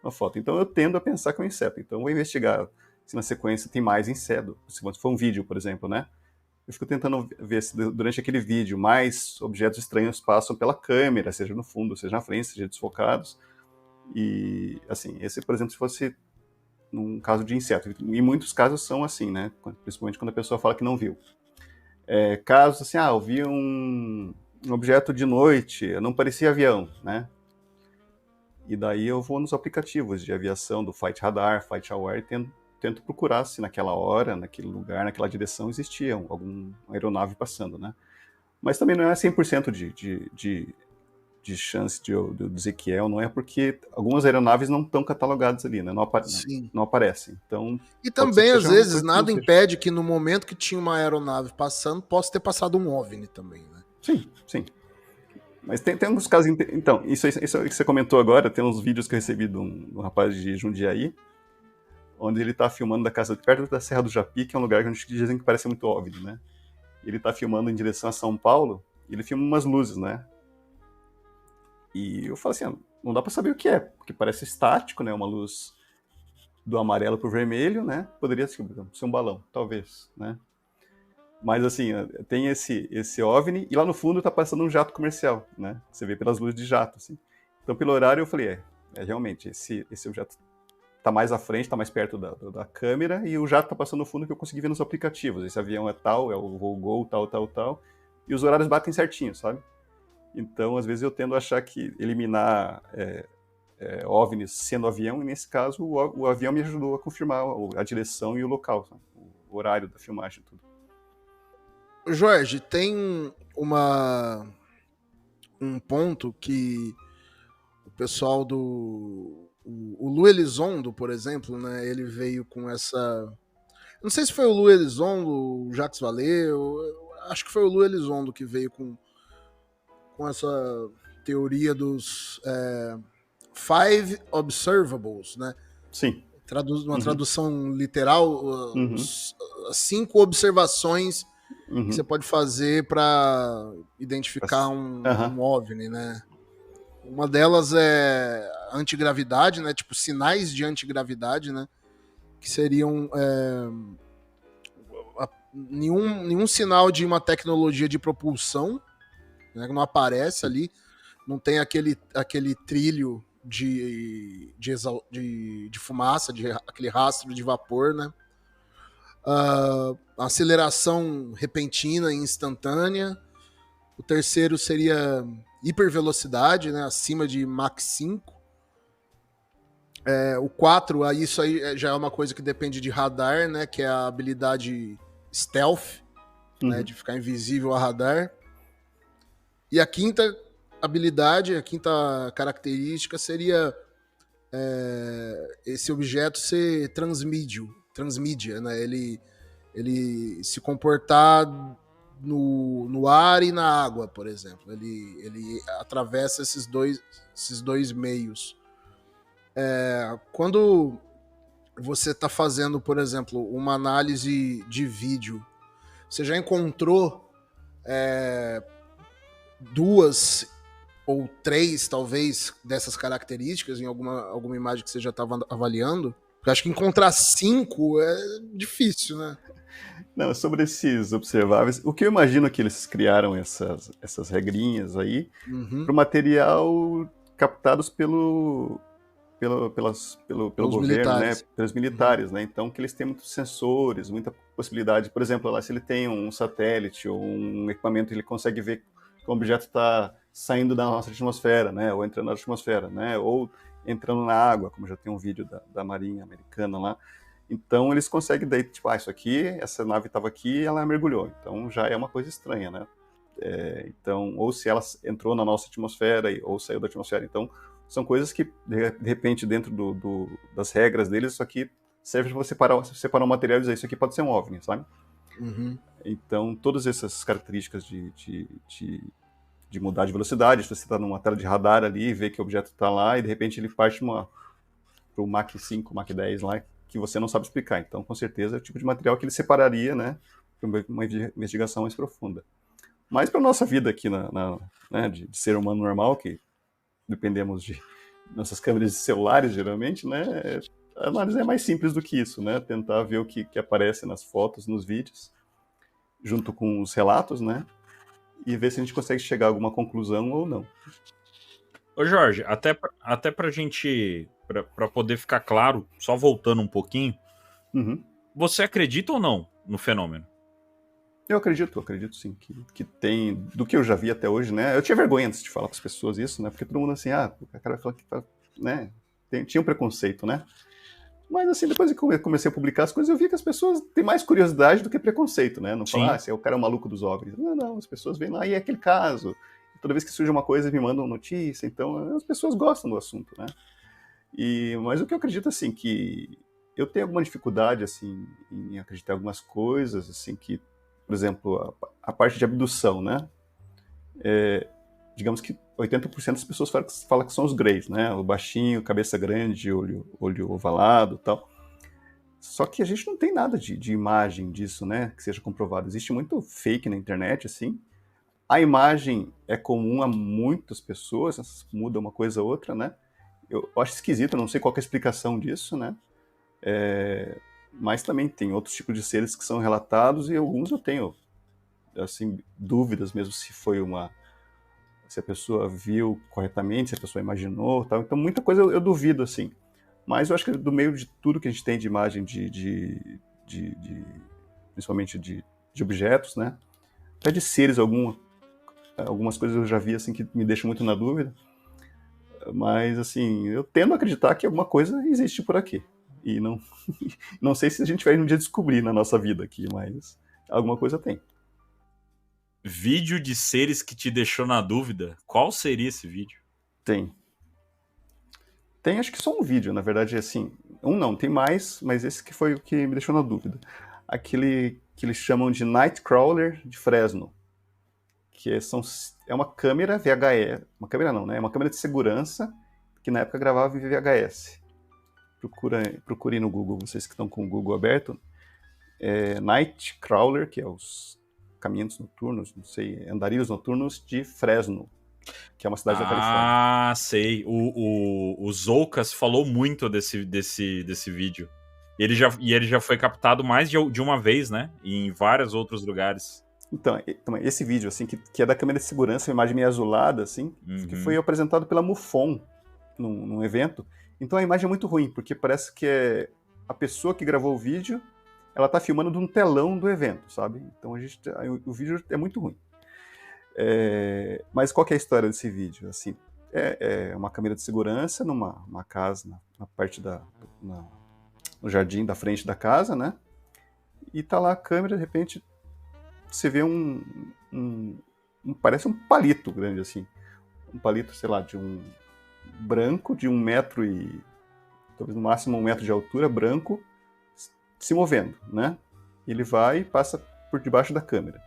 na foto. Então eu tendo a pensar que é um inseto, então eu vou investigar se na sequência tem mais inseto, se for um vídeo, por exemplo, né, eu fico tentando ver se durante aquele vídeo mais objetos estranhos passam pela câmera, seja no fundo, seja na frente, seja desfocados, e assim, esse, por exemplo, se fosse num caso de inseto, e muitos casos são assim, né, principalmente quando a pessoa fala que não viu. Casos assim, eu vi um objeto de noite, não parecia avião, né? E daí eu vou nos aplicativos de aviação do Flight Radar, Flight Aware, e tento procurar se naquela hora, naquele lugar, naquela direção existia alguma aeronave passando, né? Mas também não é 100% de chance de eu dizer que não é, porque algumas aeronaves não estão catalogadas ali, né? Não aparecem. Então, e também, às vezes, nada impede que no momento que tinha uma aeronave passando, possa ter passado um OVNI também, né? Sim. Mas tem alguns casos... Então, isso que você comentou agora, tem uns vídeos que eu recebi de um rapaz de Jundiaí, onde ele está filmando perto da Serra do Japi, que é um lugar que a gente dizem que parece muito OVNI, né? Ele está filmando em direção a São Paulo, e ele filma umas luzes, né? E eu falo assim, não dá para saber o que é, porque parece estático, né? Uma luz do amarelo pro vermelho, né? Poderia ser um balão, talvez, né? Mas assim, tem esse OVNI, e lá no fundo tá passando um jato comercial, né? Você vê pelas luzes de jato, assim. Então, pelo horário, eu falei, realmente, esse objeto tá mais à frente, tá mais perto da câmera, e o jato tá passando no fundo que eu consegui ver nos aplicativos. Esse avião é tal, é o voo Gol, tal, e os horários batem certinho, sabe? Então, às vezes eu tendo a achar que eliminar OVNIs sendo avião, e nesse caso o avião me ajudou a confirmar a direção e o local, sabe? O horário da filmagem e tudo. Jorge, tem um ponto que o pessoal o Lu Elizondo, por exemplo, né, ele veio com essa... Não sei se foi o Lu Elizondo, o Jacques Vallée, acho que foi o Lu Elizondo que veio com essa teoria dos Five Observables, né? Sim. Uma tradução literal, 5 observações que você pode fazer para identificar um OVNI, né? Uma delas é antigravidade, né? Tipo, sinais de antigravidade, né? Que seriam nenhum sinal de uma tecnologia de propulsão, né, que não aparece ali, não tem aquele trilho de fumaça, aquele rastro de vapor, né? Aceleração repentina e instantânea. O terceiro seria hipervelocidade, né, acima de Mach 5. O 4, isso aí já é uma coisa que depende de radar, né, que é a habilidade stealth, né, de ficar invisível a radar. E a quinta habilidade, a quinta característica seria esse objeto ser transmídia, né? Ele se comportar no ar e na água, por exemplo. Ele atravessa esses dois meios. Quando você está fazendo, por exemplo, uma análise de vídeo, você já encontrou 2 ou 3, talvez, dessas características em alguma imagem que você já estava avaliando? Porque eu acho que encontrar 5 é difícil, né? Não, sobre esses observáveis, o que eu imagino que eles criaram essas regrinhas aí para o material captados pelo governo, militares. né? Pelos militares, né? Então, que eles têm muitos sensores, muita possibilidade. Por exemplo, lá, se ele tem um satélite ou um equipamento, ele consegue ver que o objeto está saindo da nossa atmosfera, né? Ou entrando na atmosfera, né? Ou entrando na água, como já tem um vídeo da Marinha Americana lá. Então, eles conseguem daí, tipo, isso aqui, essa nave estava aqui e ela mergulhou. Então, já é uma coisa estranha, né? Então, ou se ela entrou na nossa atmosfera ou saiu da atmosfera. Então, são coisas que, de repente, dentro das regras deles, isso aqui serve para você separar um material e dizer, isso aqui pode ser um OVNI, sabe? Uhum. Então, todas essas características de mudar de velocidade, você está numa tela de radar ali e vê que o objeto está lá e, de repente, ele parte para o Mach 5, Mach 10 lá, que você não sabe explicar. Então, com certeza, é o tipo de material que ele separaria, né, para uma investigação mais profunda. Mas para a nossa vida aqui, né, de ser humano normal, que dependemos de nossas câmeras de celulares, geralmente, né, a análise é mais simples do que isso, né, tentar ver o que aparece nas fotos, nos vídeos, junto com os relatos, né, e ver se a gente consegue chegar a alguma conclusão ou não. Ô Jorge, até pra gente, pra poder ficar claro, só voltando um pouquinho, Você acredita ou não no fenômeno? Eu acredito sim, que tem, do que eu já vi até hoje, né, eu tinha vergonha antes de falar para as pessoas isso, né, porque todo mundo assim, o cara fala que, né, tinha um preconceito, né, mas assim, depois que eu comecei a publicar as coisas, eu vi que as pessoas têm mais curiosidade do que preconceito, né, não falar, o cara é o maluco dos OVNIs, não, as pessoas vêm lá e é aquele caso, toda vez que surge uma coisa me mandam notícia, então as pessoas gostam do assunto, né, mas o que eu acredito, assim, que eu tenho alguma dificuldade, assim, em acreditar em algumas coisas, assim, que, por exemplo, a parte de abdução, né? Digamos que 80% das pessoas falam que são os greys, né? O baixinho, cabeça grande, olho ovalado e tal. Só que a gente não tem nada de imagem disso, né? Que seja comprovado. Existe muito fake na internet, assim. A imagem é comum a muitas pessoas, muda uma coisa ou outra, né? Eu acho esquisito, eu não sei qual que é a explicação disso, né? Mas também tem outros tipos de seres que são relatados e alguns eu tenho, assim, dúvidas mesmo se a pessoa viu corretamente, se a pessoa imaginou, tal. Então muita coisa eu duvido, assim. Mas eu acho que do meio de tudo que a gente tem de imagem principalmente de objetos, né? Até de seres, algumas coisas eu já vi, assim, que me deixam muito na dúvida. Mas, assim, eu tendo a acreditar que alguma coisa existe por aqui. E não sei se a gente vai um dia descobrir na nossa vida aqui, mas alguma coisa tem. Vídeo de seres que te deixou na dúvida. Qual seria esse vídeo? Tem, acho que só um vídeo, na verdade, assim. Tem mais, mas esse que foi o que me deixou na dúvida. Aquele que eles chamam de Nightcrawler de Fresno. Que é uma câmera VHS. Uma câmera não, né? É uma câmera de segurança que na época gravava em VHS. Procurem no Google, vocês que estão com o Google aberto. Nightcrawler, que é os caminhantes noturnos, não sei, andarilhos noturnos de Fresno, que é uma cidade da Califórnia. Ah, sei. O Zoukas falou muito desse vídeo. E ele já foi captado mais de uma vez, né? Em vários outros lugares. Então esse vídeo, assim, que é da câmera de segurança, uma imagem meio azulada, assim, que foi apresentado pela MUFON num evento. Então a imagem é muito ruim, porque parece que a pessoa que gravou o vídeo, ela tá filmando de um telão do evento, sabe? Então o vídeo é muito ruim. Mas qual que é a história desse vídeo? Assim, é uma câmera de segurança numa casa, na parte no jardim da frente da casa, né? E tá lá a câmera, de repente, você vê parece um palito grande, assim. Um palito, sei lá, de um branco de 1 metro e talvez no máximo 1 metro de altura, branco, se movendo, né? Ele vai e passa por debaixo da câmera.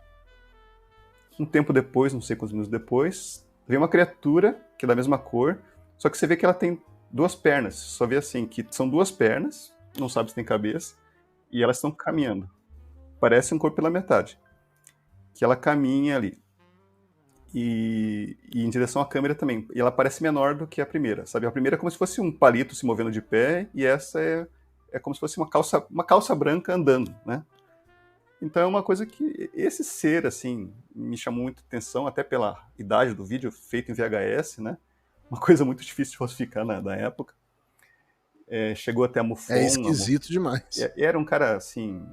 Um tempo depois, não sei quantos minutos depois, vem uma criatura que é da mesma cor, só que você vê que ela tem duas pernas. Você só vê assim, que são duas pernas, não sabe se tem cabeça, e elas estão caminhando. Parece um corpo pela metade. Que ela caminha ali. E em direção à câmera também. E ela parece menor do que a primeira, sabe? A primeira é como se fosse um palito se movendo de pé, e essa é como se fosse uma calça branca andando, né? Então é uma coisa que esse ser, assim, me chamou muita atenção, até pela idade do vídeo, feito em VHS, né? Uma coisa muito difícil de falsificar na época. Chegou até a MUFON. É esquisito demais. Era um cara, assim,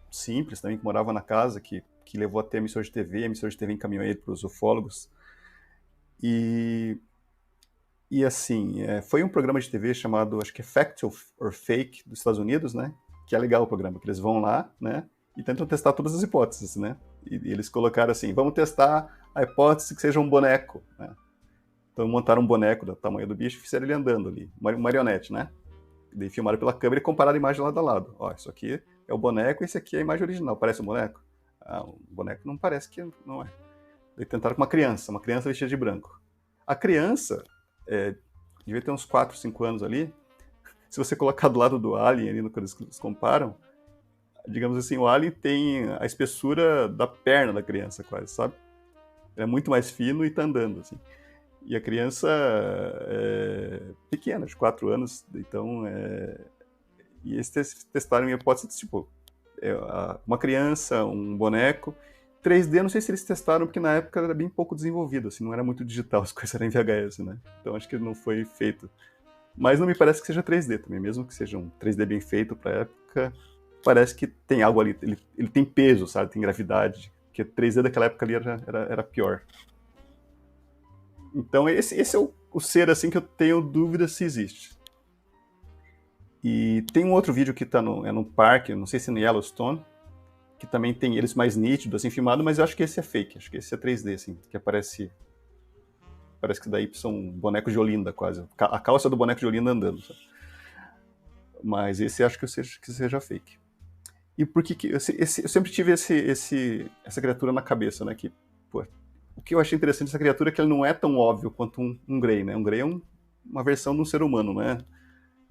simples também, que morava na casa, que levou até a emissora de TV encaminhou ele para os ufólogos. E assim, foi um programa de TV chamado, acho que é Fact or Fake, dos Estados Unidos, né? Que é legal o programa, que eles vão lá, né? E tentam testar todas as hipóteses, né? E eles colocaram assim, vamos testar a hipótese que seja um boneco, né? Então montaram um boneco do tamanho do bicho e fizeram ele andando ali, marionete, né? Daí filmaram pela câmera e compararam a imagem lado a lado. Ó, isso aqui é o boneco e esse aqui é a imagem original. Parece um boneco? O boneco não parece que não é. Daí tentaram com uma criança vestida de branco. A criança, devia ter uns 4, 5 anos ali. Se você colocar do lado do alien, ali, quando eles comparam, digamos assim, o alien tem a espessura da perna da criança quase, sabe? É muito mais fino e tá andando, assim. E a criança é pequena, de 4 anos, então... E eles testaram em hipótese, tipo, uma criança, um boneco. 3D, não sei se eles testaram, porque na época era bem pouco desenvolvido, assim, não era muito digital, as coisas eram em VHS, né? Então acho que não foi feito. Mas não me parece que seja 3D também, mesmo que seja um 3D bem feito pra época, parece que tem algo ali, ele tem peso, sabe? Tem gravidade, porque 3D daquela época ali era pior. Então esse é o ser, assim, que eu tenho dúvida se existe. E tem um outro vídeo que tá num parque, não sei se é no Yellowstone, que também tem eles mais nítidos, assim, filmado, mas eu acho que esse é fake, acho que esse é 3D, assim, que parece que daí são bonecos de Olinda, quase. A calça do boneco de Olinda andando, sabe? Mas esse acho que seja fake. E por que eu sempre tive essa criatura na cabeça, né, que, pô, o que eu achei interessante dessa criatura é que ele não é tão óbvio quanto um Grey, né? Um Grey é uma versão de um ser humano, né?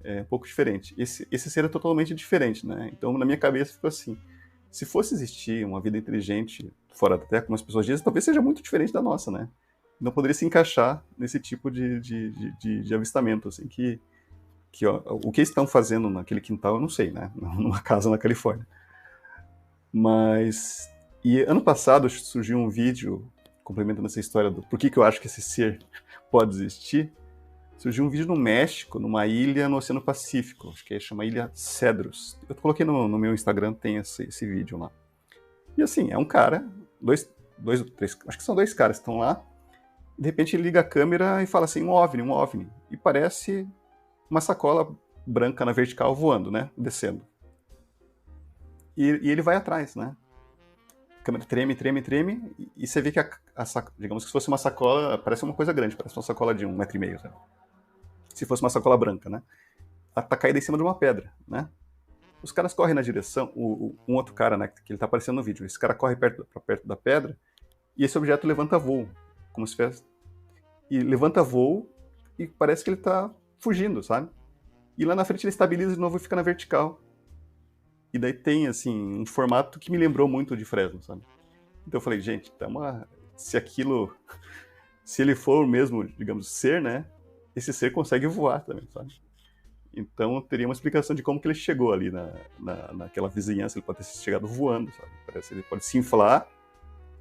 É um pouco diferente. Esse ser é totalmente diferente, né? Então, na minha cabeça, ficou assim, se fosse existir uma vida inteligente fora da Terra, como as pessoas dizem, talvez seja muito diferente da nossa, né? Não poderia se encaixar nesse tipo de avistamento, assim, que ó, o que estão fazendo naquele quintal, eu não sei, né? Numa casa na Califórnia. Mas... E ano passado surgiu um vídeo, complementando essa história do por que eu acho que esse ser pode existir. Surgiu um vídeo no México, numa ilha no Oceano Pacífico, acho que chama Ilha Cedros. Eu coloquei no meu Instagram, tem esse vídeo lá. E assim, é um cara, dois, três, acho que são 2 caras que estão lá, e de repente ele liga a câmera e fala assim, um OVNI. E parece uma sacola branca na vertical voando, né, descendo. E ele vai atrás, né. A câmera treme, e você vê que digamos que se fosse uma sacola, parece uma coisa grande, parece uma sacola de 1,5 metro, sabe? Se fosse uma sacola branca, né? Ela tá caída em cima de uma pedra, né? Os caras correm na direção, um outro cara, né, que ele tá aparecendo no vídeo, esse cara corre perto da pedra, e esse objeto levanta voo, como se fosse... E levanta voo, e parece que ele tá fugindo, sabe? E lá na frente ele estabiliza de novo e fica na vertical. E daí tem, assim, um formato que me lembrou muito de Fresno, sabe? Então eu falei, gente, se ele for mesmo, digamos, ser, né? Esse ser consegue voar também, sabe? Então teria uma explicação de como que ele chegou ali naquela vizinhança, ele pode ter chegado voando, sabe? Parece que ele pode se inflar,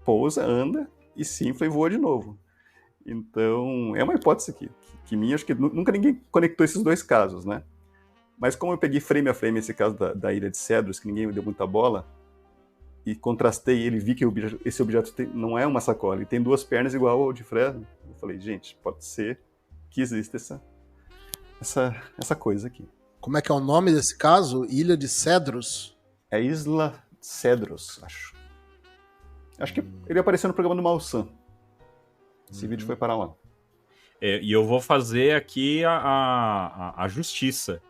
pousa, anda, e se infla e voa de novo. Então, é uma hipótese que minha, acho que nunca ninguém conectou esses 2 casos, né? Mas como eu peguei frame a frame esse caso da Ilha de Cedros, que ninguém me deu muita bola, e contrastei ele, vi que esse objeto não é uma sacola, ele tem 2 pernas igual ao de Fresno. Eu falei, gente, pode ser que exista essa coisa aqui. Como é que é o nome desse caso? Ilha de Cedros? É Isla Cedros, acho. Acho que ele apareceu no programa do Malsan. Esse vídeo foi para lá. E eu vou fazer aqui a justiça.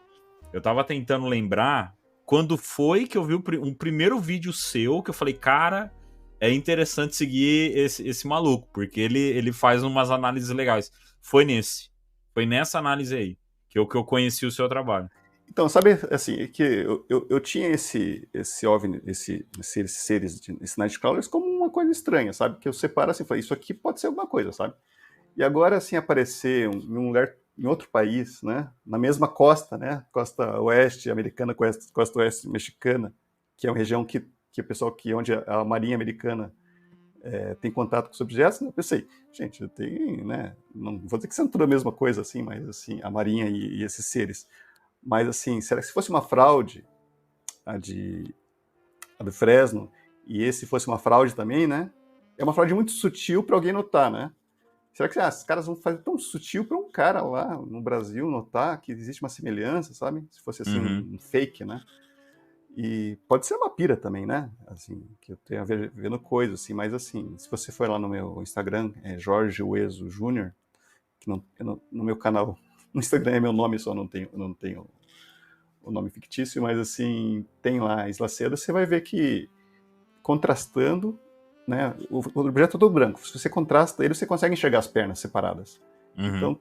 Eu tava tentando lembrar quando foi que eu vi um primeiro vídeo seu que eu falei, cara, é interessante seguir esse maluco, porque ele faz umas análises legais. Foi nesse. Foi nessa análise aí que eu conheci o seu trabalho. Então, sabe, assim, que eu tinha esse OVNI, esses seres, esse Nightcrawlers como uma coisa estranha, sabe? Que eu separo assim, falei, isso aqui pode ser alguma coisa, sabe? E agora, assim, aparecer em um lugar, em outro país, né? Na mesma costa, né? Costa oeste americana, costa oeste mexicana, que é uma região que o pessoal, onde a Marinha Americana tem contato com os objetos, né? Eu pensei, gente, tem, né? Não vou dizer que são tudo a mesma coisa, assim, mas, assim, a Marinha e esses seres. Mas, assim, será que se fosse uma fraude, a do Fresno, e esse fosse uma fraude também, né? É uma fraude muito sutil para alguém notar, né? Será que os caras vão fazer tão sutil para um cara lá no Brasil notar que existe uma semelhança, sabe? Se fosse, assim, um fake, né? E pode ser uma pira também, né? Assim, que eu tenha vendo coisas, assim, mas, assim, se você for lá no meu Instagram, é Jorge Ueso Júnior, que no meu canal... No Instagram é meu nome, só não tenho o nome fictício, mas assim, tem lá Isla Seda, você vai ver que contrastando, né, o objeto é todo branco. Se você contrasta ele, você consegue enxergar as pernas separadas. Então,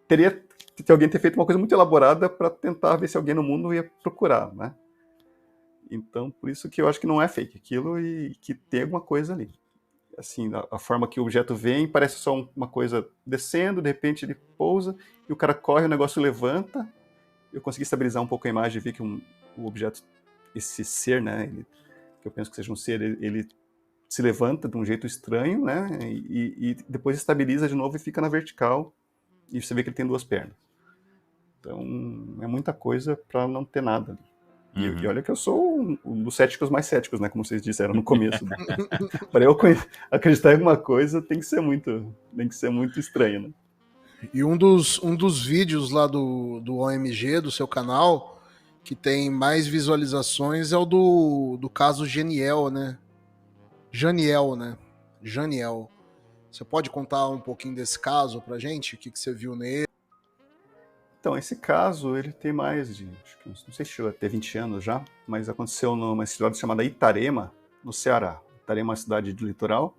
teria que alguém ter feito uma coisa muito elaborada para tentar ver se alguém no mundo ia procurar, né? Então, por isso que eu acho que não é fake aquilo e que tem alguma coisa ali. Assim, a forma que o objeto vem, parece só uma coisa descendo, de repente ele pousa, e o cara corre, o negócio levanta. Eu consegui estabilizar um pouco a imagem e ver que o objeto, esse ser, né, que eu penso que seja um ser, ele se levanta de um jeito estranho, né, e depois estabiliza de novo e fica na vertical, e você vê que ele tem duas pernas. Então, é muita coisa para não ter nada ali. E olha que eu sou um dos céticos mais céticos, né? Como vocês disseram no começo. Para eu acreditar em alguma coisa, tem que ser muito estranho, né? E um dos vídeos lá do OMG, do seu canal, que tem mais visualizações, é o do caso Janiel, né? Janiel. Você pode contar um pouquinho desse caso pra gente? O que você viu nele? Então, esse caso, ele tem mais de, não sei se chegou a ter 20 anos já, mas aconteceu numa cidade chamada Itarema, no Ceará. Itarema é uma cidade do litoral,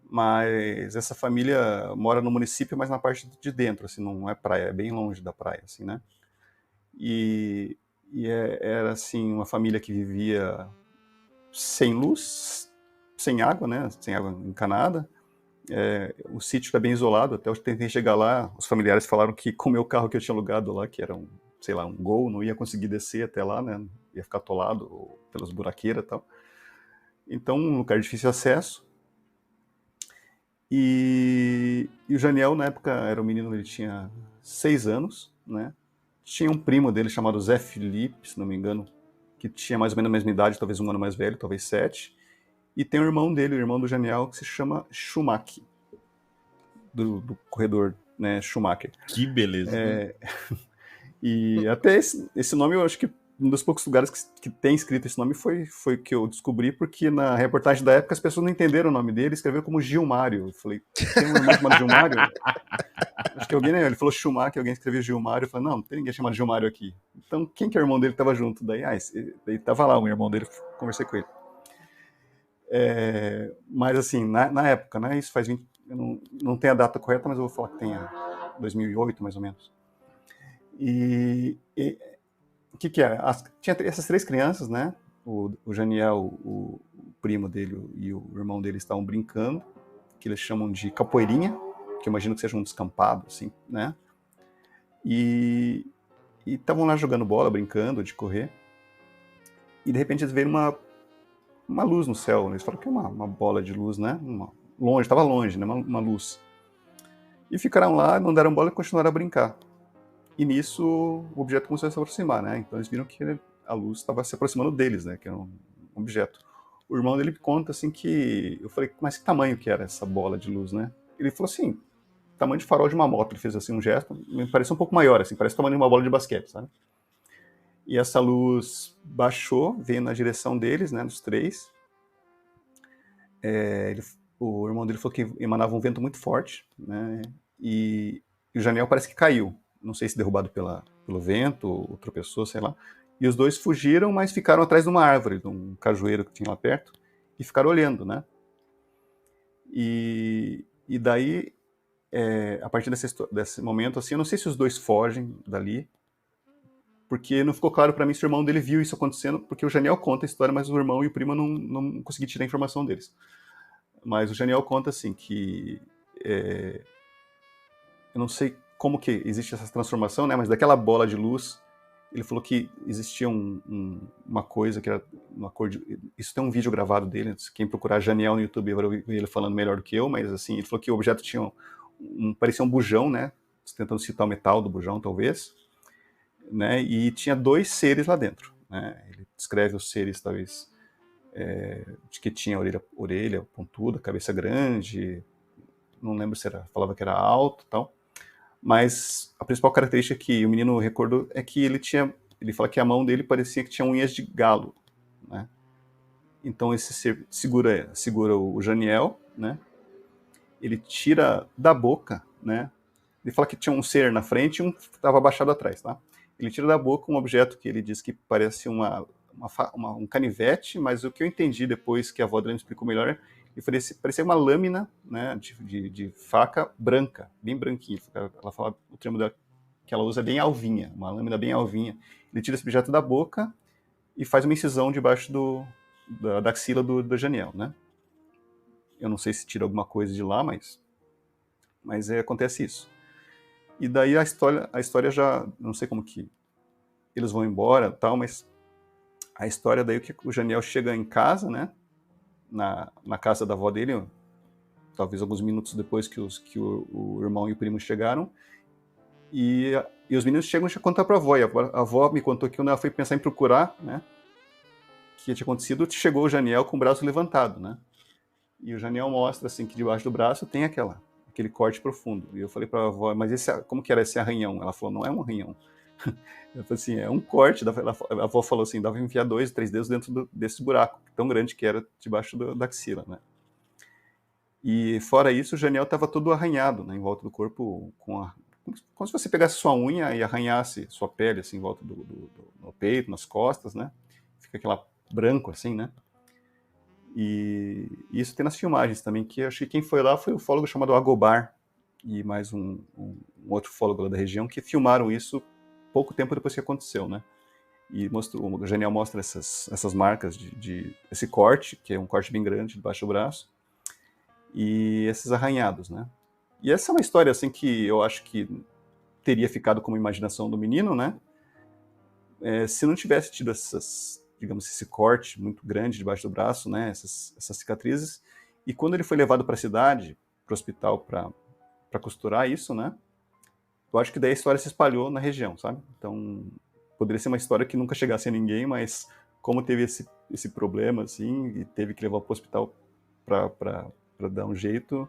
mas essa família mora no município, mas na parte de dentro, assim, não é praia, é bem longe da praia, assim, né? Era, assim, uma família que vivia sem luz, sem água, né? Sem água encanada. O sítio é bem isolado, até eu tentei chegar lá, os familiares falaram que com o meu carro que eu tinha alugado lá, que era um Gol, não ia conseguir descer até lá, né, ia ficar atolado pelas buraqueiras e tal. Então, um lugar de difícil acesso. E o Janiel, na época, era um menino, ele tinha 6 anos, né, tinha um primo dele chamado Zé Felipe, se não me engano, que tinha mais ou menos a mesma idade, talvez um ano mais velho, talvez 7. E tem o irmão dele, o irmão do Janiel, que se chama Schumacher, do corredor, né, Schumacher. Que beleza. E até esse nome, eu acho que um dos poucos lugares que tem escrito esse nome foi que eu descobri, porque na reportagem da época as pessoas não entenderam o nome dele, escreveram como Gilmário. Eu falei, tem um irmão chamado Gilmário? Acho que alguém, né, ele falou Schumacher, alguém escreveu Gilmário. Eu falei, não tem ninguém chamado Gilmário aqui. Então, quem que é o irmão dele que estava junto? Daí tava lá, o irmão dele, conversei com ele. Mas assim, na época, né, isso faz 20, eu não tenho a data correta, mas eu vou falar que tem 2008, mais ou menos. E o que era? Tinha essas 3 crianças, né, o Janiel, o primo dele e o irmão dele estavam brincando, que eles chamam de capoeirinha, que eu imagino que seja um descampado, assim, né, e estavam lá jogando bola, brincando, de correr, e de repente eles veem uma luz no céu, eles falaram que é uma bola de luz, né? Estava longe, né? Uma luz. E ficaram lá, não deram bola e continuaram a brincar. E nisso o objeto começou a se aproximar, né? Então eles viram que a luz estava se aproximando deles, né? Que era um objeto. O irmão dele conta assim que... Eu falei, mas que tamanho que era essa bola de luz, né? Ele falou assim, tamanho de farol de uma moto. Ele fez assim um gesto, me pareceu um pouco maior, assim, parece o tamanho de uma bola de basquete, sabe? E essa luz baixou, veio na direção deles, né, dos 3. O irmão dele falou que emanava um vento muito forte, né, e o Janiel parece que caiu. Não sei se derrubado pelo vento, ou tropeçou, sei lá. E os 2 fugiram, mas ficaram atrás de uma árvore, de um cajueiro que tinha lá perto, e ficaram olhando, né. E daí a partir desse momento, assim, eu não sei se os dois fogem dali, porque não ficou claro para mim se o irmão dele viu isso acontecendo, porque o Janiel conta a história, mas o irmão e o primo não consegui tirar a informação deles. Mas o Janiel conta, assim, que eu não sei como que existe essa transformação, né, mas daquela bola de luz, ele falou que existia uma coisa que era uma cor de... Isso tem um vídeo gravado dele, quem procurar Janiel no YouTube vai ouvir ele falando melhor do que eu, mas assim, ele falou que o objeto tinha parecia um bujão, né, tentando citar o metal do bujão, talvez, né, e tinha 2 seres lá dentro, né, ele descreve os seres, talvez, de que tinha orelha pontuda, cabeça grande, não lembro se falava que era alto e tal, mas a principal característica que o menino recordou é que ele fala que a mão dele parecia que tinha unhas de galo, né? Então esse ser segura o Janiel, né? Ele tira da boca, né? Ele fala que tinha um ser na frente e um estava abaixado atrás, tá? Ele tira da boca um objeto que ele diz que parece um canivete, mas o que eu entendi depois que a avó dele me explicou melhor, ele parecia uma lâmina, né, de faca branca, bem branquinha. Ela fala, o termo dela, que ela usa bem alvinha, uma lâmina bem alvinha. Ele tira esse objeto da boca e faz uma incisão debaixo da axila do Janiel, né? Eu não sei se tira alguma coisa de lá, mas acontece isso. E daí a história já, não sei como que eles vão embora, tal, mas a história daí que o Janiel chega em casa, né? Na casa da avó dele, talvez alguns minutos depois que o irmão e o primo chegaram, e os meninos chegam e já contam para a avó, e a avó me contou que quando ela foi pensar em procurar, né, o que tinha acontecido, chegou o Janiel com o braço levantado, né, e o Janiel mostra assim que debaixo do braço tem aquele corte profundo, e eu falei para a avó, mas como que era esse arranhão? Ela falou, não é um arranhão. Eu falei assim, é um corte. A avó falou assim, dava pra enfiar 2, 3 dedos dentro desse buraco, tão grande que era debaixo da axila, né? E fora isso, o Janiel estava todo arranhado, né, em volta do corpo, como se você pegasse sua unha e arranhasse sua pele, assim, em volta no peito, nas costas, né? Fica aquela branco, assim, né? E isso tem nas filmagens também, que eu acho que quem foi lá foi o ufólogo chamado Agobar, e mais um outro ufólogo lá da região, que filmaram isso pouco tempo depois que aconteceu, né? E o Janiel mostra essas marcas esse corte, que é um corte bem grande debaixo do braço, e esses arranhados, né? E essa é uma história, assim, que eu acho que teria ficado como imaginação do menino, né? Se não tivesse tido esse corte muito grande debaixo do braço, né? Essas cicatrizes. E quando ele foi levado para a cidade, para o hospital, para costurar isso, né? Eu acho que daí a história se espalhou na região, sabe? Então, poderia ser uma história que nunca chegasse a ninguém, mas como teve esse problema, assim, e teve que levar para o hospital para dar um jeito,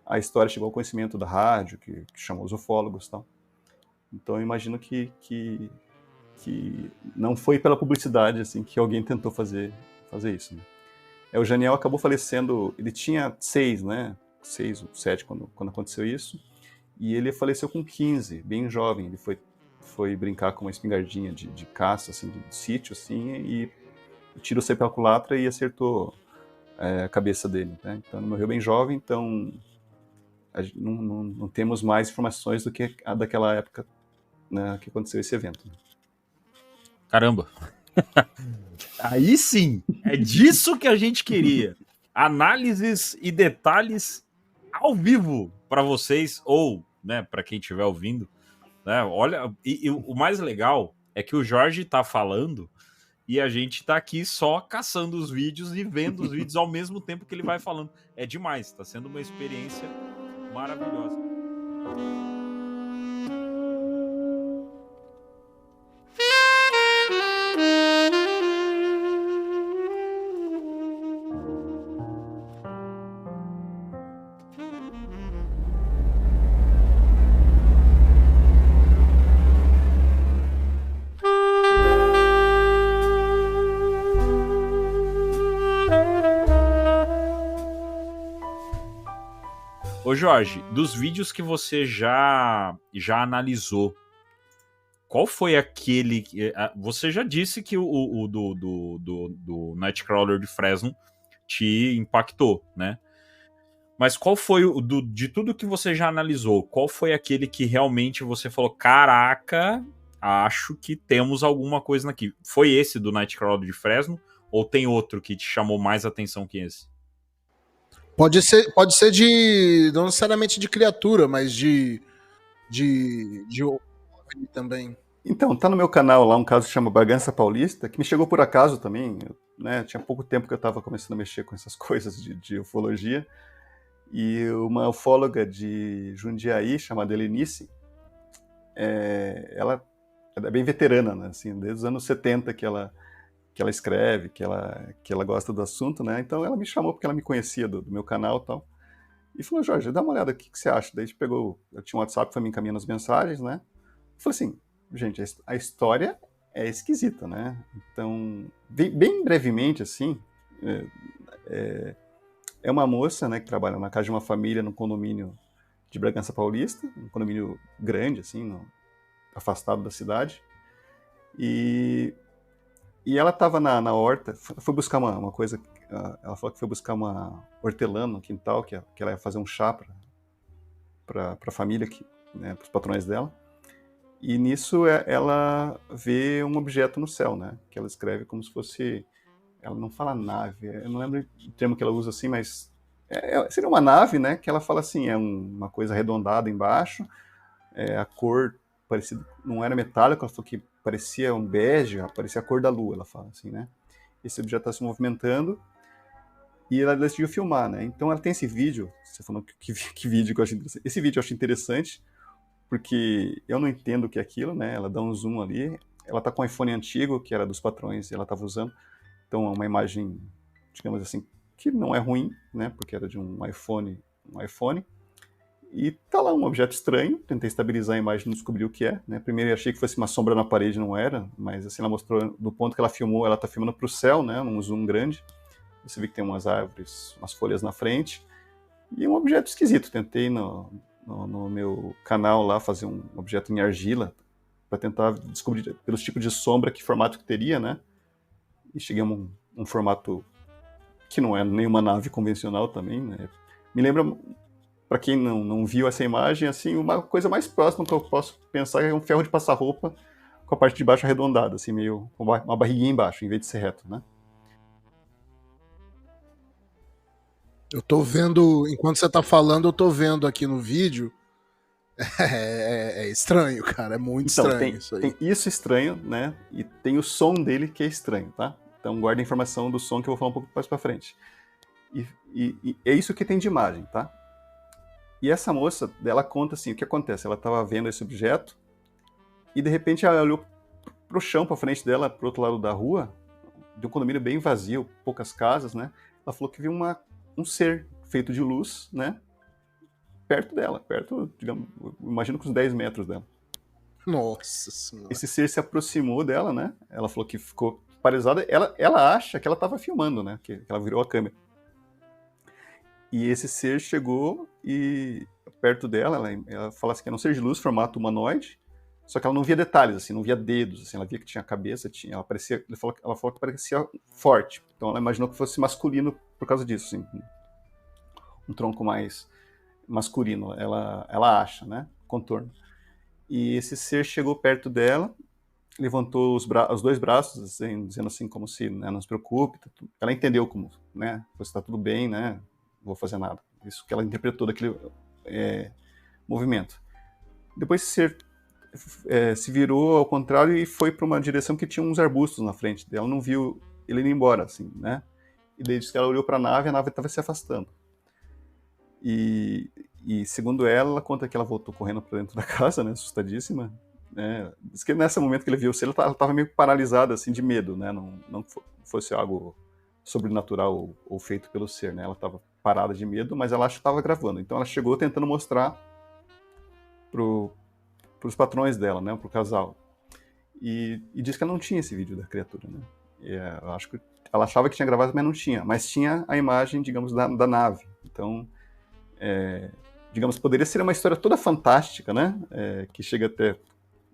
a história chegou ao conhecimento da rádio, que chamou os ufólogos e tal. Então, eu imagino que não foi pela publicidade, assim, que alguém tentou fazer isso, né? O Janiel acabou falecendo, ele tinha 6, né? 6 ou 7 quando aconteceu isso. E ele faleceu com 15, bem jovem. Ele foi brincar com uma espingardinha de caça, assim, de sítio, assim, e tirou o saiu pela culatra e acertou a cabeça dele, né? Então ele morreu bem jovem, então não temos mais informações do que a daquela época, né, que aconteceu esse evento. Caramba! Aí sim! É disso que a gente queria. Análises e detalhes ao vivo para vocês, ou, né, para quem estiver ouvindo, né? Olha, e o mais legal é que o Jorge tá falando e a gente tá aqui só caçando os vídeos e vendo os vídeos ao mesmo tempo que ele vai falando. É demais, tá sendo uma experiência maravilhosa. Ô Jorge, dos vídeos que você já analisou, qual foi aquele... Você já disse que o do Nightcrawler de Fresno te impactou, né? Mas qual foi de tudo que você já analisou, qual foi aquele que realmente você falou, caraca, acho que temos alguma coisa aqui? Foi esse do Nightcrawler de Fresno? Ou tem outro que te chamou mais atenção que esse? Pode ser de, não necessariamente de criatura, mas de OVNI também. Então, tá no meu canal lá um caso que chama Bragança Paulista, que me chegou por acaso também, né? Tinha pouco tempo que eu estava começando a mexer com essas coisas de ufologia. E uma ufóloga de Jundiaí, chamada Helenice, ela é bem veterana, né? Assim, desde os anos 70 que ela escreve, que ela gosta do assunto, né? Então ela me chamou porque ela me conhecia do meu canal e tal. E falou, Jorge, dá uma olhada, o que você acha? Daí a gente pegou, eu tinha um WhatsApp, foi me encaminhando as mensagens, né? Eu falei assim, gente, a história é esquisita, né? Então, bem brevemente, assim, é uma moça, né, que trabalha na casa de uma família no condomínio de Bragança Paulista, um condomínio grande, assim, afastado da cidade. E ela estava na horta, foi buscar uma coisa, ela falou que foi buscar uma hortelã no quintal, que ela ia fazer um chá para a família, né, para os patrões dela. E nisso ela vê um objeto no céu, né, que ela escreve como se fosse... Ela não fala nave, eu não lembro o termo que ela usa assim, mas seria uma nave, né, que ela fala assim, uma coisa arredondada embaixo, a cor parecida, não era metálico, ela falou que parecia um bege, parecia a cor da lua, ela fala assim, né. Esse objeto está se movimentando e ela decidiu filmar, né. Então ela tem esse vídeo, você falou que vídeo que eu achei interessante. Esse vídeo eu achei interessante porque eu não entendo o que é aquilo, né, ela dá um zoom ali, ela tá com um iPhone antigo, que era dos patrões, e ela estava usando. Então é uma imagem, digamos assim, que não é ruim, né? Porque era de um iPhone. E tá lá um objeto estranho, tentei estabilizar a imagem e não descobri o que é, né? Primeiro eu achei que fosse uma sombra na parede, não era, mas assim ela mostrou, do ponto que ela filmou, ela tá filmando pro céu, né? Num zoom grande. Você vê que tem umas árvores, umas folhas na frente. E um objeto esquisito. Tentei no meu canal lá fazer um objeto em argila para tentar descobrir pelos tipos de sombra que formato que teria, né? E cheguei a um formato que não é nenhuma nave convencional também, né? Me lembra, para quem não viu essa imagem, assim, uma coisa mais próxima que eu posso pensar é um ferro de passar roupa com a parte de baixo arredondada, assim, meio com uma barriguinha embaixo, em vez de ser reto, né? Eu tô vendo, enquanto você tá falando, eu tô vendo aqui no vídeo. É estranho, cara, é muito então, estranho isso aí. Tem isso estranho, né? E tem o som dele que é estranho, tá? Então guarda a informação do som que eu vou falar um pouco mais pra frente. E é isso que tem de imagem, tá? E essa moça, ela conta assim, o que acontece? Ela estava vendo esse objeto e de repente ela olhou pro chão, pra frente dela, pro outro lado da rua, de um condomínio bem vazio, poucas casas, né? Ela falou que viu um ser feito de luz, né? Perto dela, digamos, imagino que uns 10 metros dela. Nossa senhora. Esse ser se aproximou dela, né? Ela falou que ficou paralisada. Ela acha que ela estava filmando, né? Que ela virou a câmera. E esse ser chegou e perto dela, ela fala assim que era um ser de luz, formato humanoide, só que ela não via detalhes, assim, não via dedos, assim, ela via que tinha cabeça, ela falou que parecia forte. Então ela imaginou que fosse masculino por causa disso, assim, um tronco mais masculino, ela acha, né? Contorno. E esse ser chegou perto dela, levantou os dois braços, assim, dizendo assim, como se, né, não se preocupe. Ela entendeu como, né? Você está tudo bem, né? Não vou fazer nada. Isso que ela interpretou daquele movimento. Depois esse ser se virou ao contrário e foi para uma direção que tinha uns arbustos na frente dela. Ela não viu ele ir embora, assim, né? E daí disse que ela olhou para a nave estava se afastando. E segundo ela conta que ela voltou correndo para dentro da casa, né, assustadíssima. Né? Diz que nesse momento que ele viu o ser, ela estava meio paralisada, assim, de medo, né? Não fosse algo sobrenatural ou feito pelo ser, né? Ela estava parada de medo, mas ela acha que estava gravando. Então ela chegou tentando mostrar pros patrões dela, né, pro casal. E diz que ela não tinha esse vídeo da criatura, né? Eu acho que ela achava que tinha gravado, mas não tinha. Mas tinha a imagem, digamos, da nave. Então, digamos, poderia ser uma história toda fantástica, né? Que chega até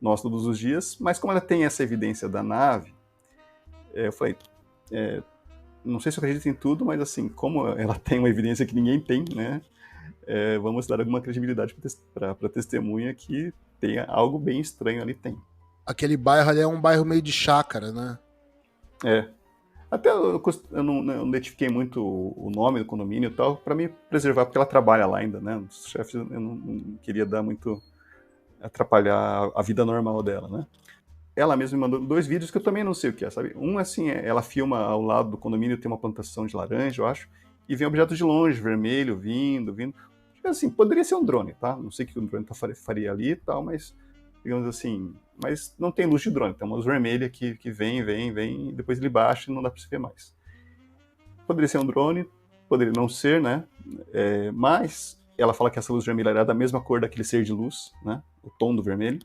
nós todos os dias, mas como ela tem essa evidência da nave, eu falei, não sei se eu acredito em tudo, mas assim, como ela tem uma evidência que ninguém tem, né? Vamos dar alguma credibilidade para a testemunha que tenha algo bem estranho ali, tem. Aquele bairro ali é um bairro meio de chácara, né? Até eu não identifiquei muito o nome do condomínio e tal, para me preservar, porque ela trabalha lá ainda, né? Os chefes, eu não queria dar muito, atrapalhar a vida normal dela, né? Ela mesma me mandou 2 vídeos que eu também não sei o que é, sabe? Um, assim, ela filma ao lado do condomínio, tem uma plantação de laranja, eu acho, e vem objeto de longe, vermelho, vindo. Assim, poderia ser um drone, tá? Não sei o que o drone faria ali e tal, mas, digamos assim, mas não tem luz de drone, tem uma luz vermelha que vem, e depois ele baixa e não dá pra se ver mais. Poderia ser um drone, poderia não ser, né? Mas ela fala que essa luz vermelha era da mesma cor daquele ser de luz, né? O tom do vermelho.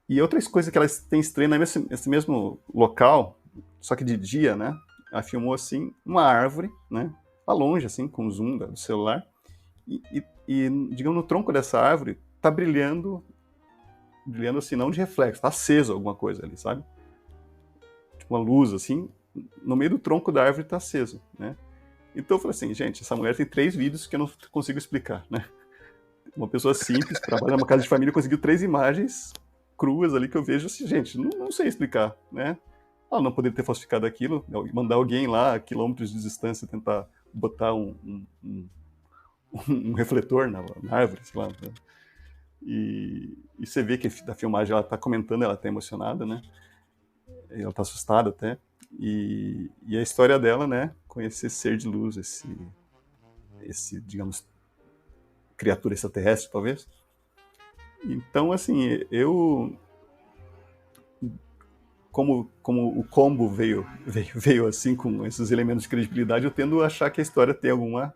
E outras coisas que ela tem estranha nesse mesmo local, só que de dia, né? Ela filmou, assim, uma árvore, né? Lá longe, assim, com o zoom do celular. E digamos, no tronco dessa árvore tá brilhando assim, não de reflexo, tá aceso alguma coisa ali, sabe? Tipo uma luz, assim, no meio do tronco da árvore tá aceso, né? Então eu falei assim, gente, essa mulher tem 3 vídeos que eu não consigo explicar, né? Uma pessoa simples, trabalha numa casa de família, conseguiu 3 imagens cruas ali que eu vejo assim, gente, não sei explicar, né? Ela não poderia ter falsificado aquilo, mandar alguém lá a quilômetros de distância tentar botar um refletor na árvore, sei lá. Né? E você vê que da filmagem ela tá comentando, ela tá emocionada, né? Ela tá assustada até. E a história dela, né? Com esse ser de luz, esse, digamos, criatura extraterrestre, talvez. Então, assim, eu... Como o combo veio assim, com esses elementos de credibilidade, eu tendo a achar que a história tem alguma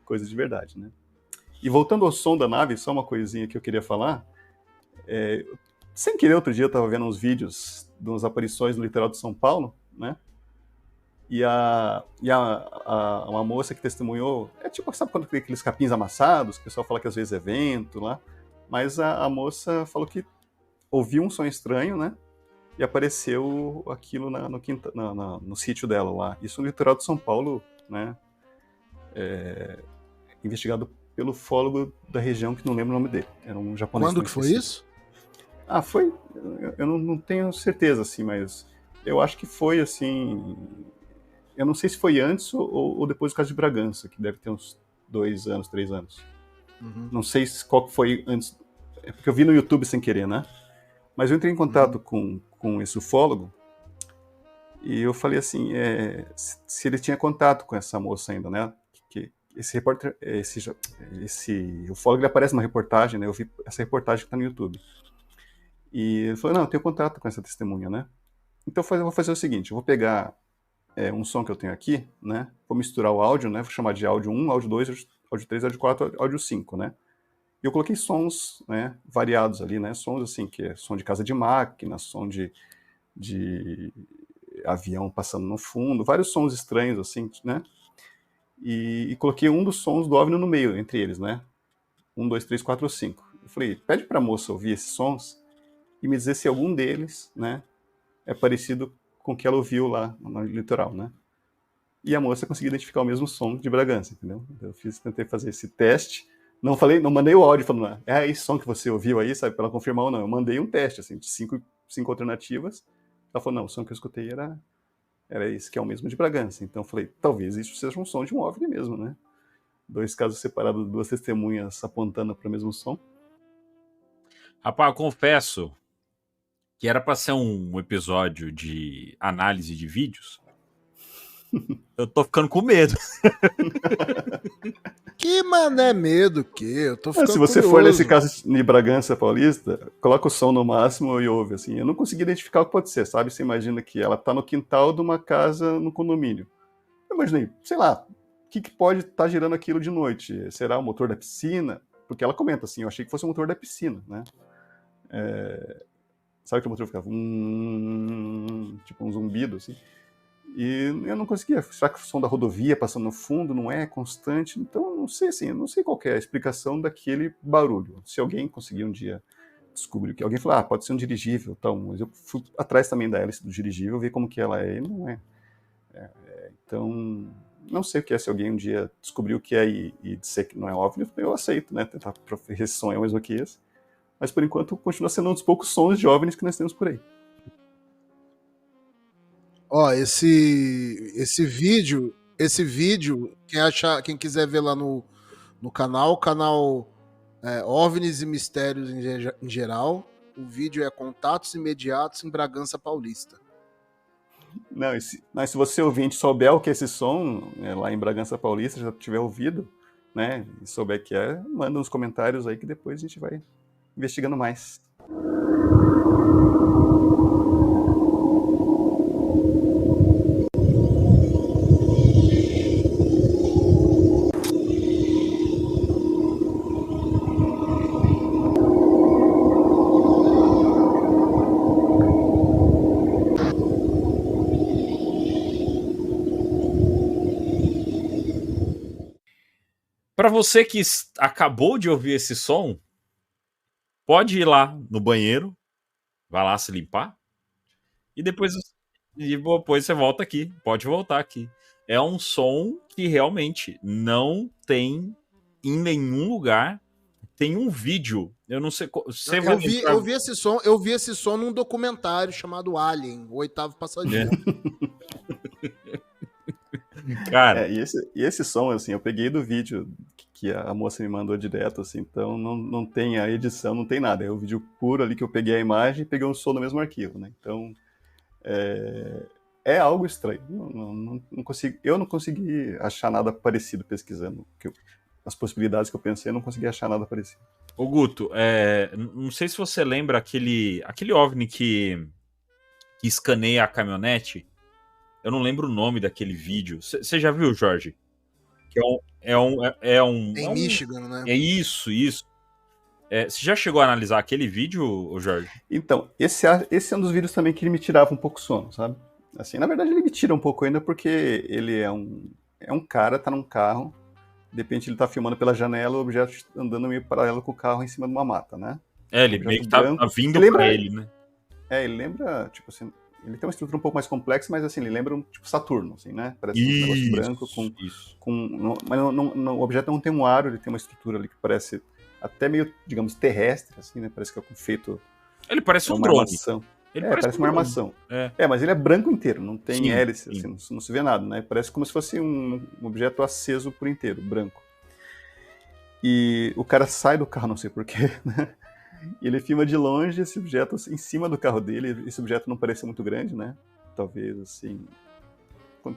coisa de verdade, né? E voltando ao som da nave, só uma coisinha que eu queria falar. Sem querer, outro dia eu estava vendo uns vídeos de umas aparições no litoral de São Paulo, né? E uma moça que testemunhou, tipo, sabe quando tem aqueles capins amassados, que o pessoal fala que às vezes é vento lá, mas a moça falou que ouviu um som estranho, né? E apareceu aquilo no sítio dela lá. Isso no litoral de São Paulo, né? Investigado pelo ufólogo da região, que não lembro o nome dele. Era um japonês. Quando que foi isso? Foi... Eu não tenho certeza, assim, mas eu acho que foi, assim... Eu não sei se foi antes ou depois do caso de Bragança, que deve ter uns 2 anos, 3 anos. Uhum. Não sei qual foi antes... É porque eu vi no YouTube sem querer, né? Mas eu entrei em contato com esse ufólogo e eu falei assim, se ele tinha contato com essa moça ainda, né? Que esse repórter, esse ufólogo, ele aparece numa reportagem, né? Eu vi essa reportagem que tá no YouTube. E ele falou, não, eu tenho contato com essa testemunha, né? Então eu vou fazer o seguinte, eu vou pegar um som que eu tenho aqui, né? Vou misturar o áudio, né? Vou chamar de áudio 1, áudio 2, áudio 3, áudio 4, áudio 5, né? E eu coloquei sons, né, variados ali, né? Sons assim, que é som de casa de máquina, som de avião passando no fundo, vários sons estranhos, assim, né? E coloquei um dos sons do OVNI no meio, entre eles, né? 1, 2, 3, 4 ou 5. Eu falei, pede pra moça ouvir esses sons e me dizer se algum deles, né, é parecido com o que ela ouviu lá no litoral, né? E a moça conseguiu identificar o mesmo som de Bragança, entendeu? Então eu tentei fazer esse teste. Não mandei o áudio falando, esse som que você ouviu aí, sabe, pra ela confirmar ou não. Eu mandei um teste, assim, de 5 alternativas. Ela falou, não, o som que eu escutei era esse, que é o mesmo de Bragança. Então eu falei, talvez isso seja um som de um OVNI mesmo, né? 2 casos separados, 2 testemunhas apontando para o mesmo som. Rapaz, eu confesso que era pra ser um episódio de análise de vídeos. Eu tô ficando com medo. Que mané medo que? Eu tô ficando se você curioso. for nesse caso de Bragança Paulista, coloca o som no máximo e ouve, assim. Eu não consegui identificar o que pode ser, sabe? Você imagina que ela tá no quintal de uma casa no condomínio. Eu imaginei, sei lá, o que pode estar girando aquilo de noite? Será o motor da piscina? Porque ela comenta assim, eu achei que fosse o motor da piscina, né? Sabe que o motor ficava tipo um zumbido, assim. E eu não conseguia. Será que o som da rodovia passando no fundo não é constante? Então, eu não sei, assim, eu não sei qual que é a explicação daquele barulho. Se alguém conseguir um dia descobrir que alguém falou, pode ser um dirigível, tal. Mas eu fui atrás também da hélice do dirigível, ver como que ela é, e não é. Então, não sei o que é, se alguém um dia descobriu o que é e disser que não é OVNI, eu aceito, né? Tentar esse som é o mesmo que esse. Mas, por enquanto, continua sendo um dos poucos sons de OVNIs que nós temos por aí. Ó, esse vídeo, quem quiser ver lá no canal OVNIs e Mistérios em geral. O vídeo é Contatos Imediatos em Bragança Paulista. Não, mas se você ouvinte souber o que é esse som, lá em Bragança Paulista, já tiver ouvido, né, e souber que é, manda nos comentários aí que depois a gente vai investigando mais. Para você que acabou de ouvir esse som, pode ir lá no banheiro, vai lá se limpar, e depois você volta aqui, pode voltar aqui. É um som que realmente não tem em nenhum lugar. Tem um vídeo, eu não sei... Eu vi esse som num documentário chamado Alien, o Oitavo Passageiro. Cara... e esse som, assim, eu peguei do vídeo que a moça me mandou direto, assim, então não tem a edição, não tem nada. É o vídeo puro ali que eu peguei a imagem e peguei um som no mesmo arquivo, né? Então, é algo estranho. Eu não consegui achar nada parecido pesquisando. As possibilidades que eu pensei, eu não consegui achar nada parecido. Ô Guto, não sei se você lembra aquele OVNI que escaneia a caminhonete. Eu não lembro o nome daquele vídeo. Você já viu, Jorge? Que Em Michigan, né? É isso. Você já chegou a analisar aquele vídeo, Jorge? Então, esse é um dos vídeos também que ele me tirava um pouco o sono, sabe? Assim, na verdade, ele me tira um pouco ainda porque ele é um cara, tá num carro, de repente ele tá filmando pela janela, o objeto andando meio paralelo com o carro em cima de uma mata, né? Ele meio que tá vindo pra ele, né? Ele lembra, tipo assim, ele tem uma estrutura um pouco mais complexa, mas assim, ele lembra tipo Saturno, assim, né? Parece um negócio branco mas o objeto não tem um aro, ele tem uma estrutura ali que parece até meio, digamos, terrestre, assim, né? Parece que é feito... Ele parece um drone. Armação. Parece uma armação. Mas ele é branco inteiro, não tem hélice, assim, não se vê nada, né? Parece como se fosse um objeto aceso por inteiro, branco. E o cara sai do carro, não sei porquê, né? E ele filma de longe esse objeto em cima do carro dele. Esse objeto não parece muito grande, né? Talvez, assim... Não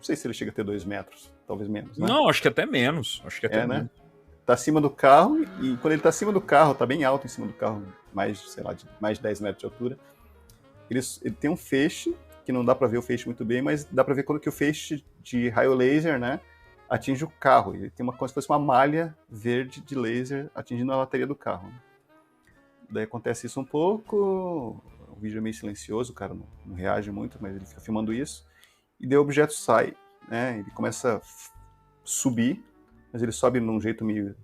sei se ele chega a ter 2 metros, talvez menos, né? Não, acho que até menos. Né? Tá acima do carro, e quando ele tá acima do carro, tá bem alto em cima do carro, mais de 10 metros de altura, ele tem um feixe, que não dá pra ver o feixe muito bem, mas dá pra ver quando que o feixe de raio laser, né, atinge o carro. Ele tem como se fosse uma malha verde de laser atingindo a bateria do carro. Daí acontece isso um pouco, o vídeo é meio silencioso, o cara não reage muito, mas ele fica filmando isso, e daí o objeto sai, né, ele começa a subir, mas ele sobe num jeito meio,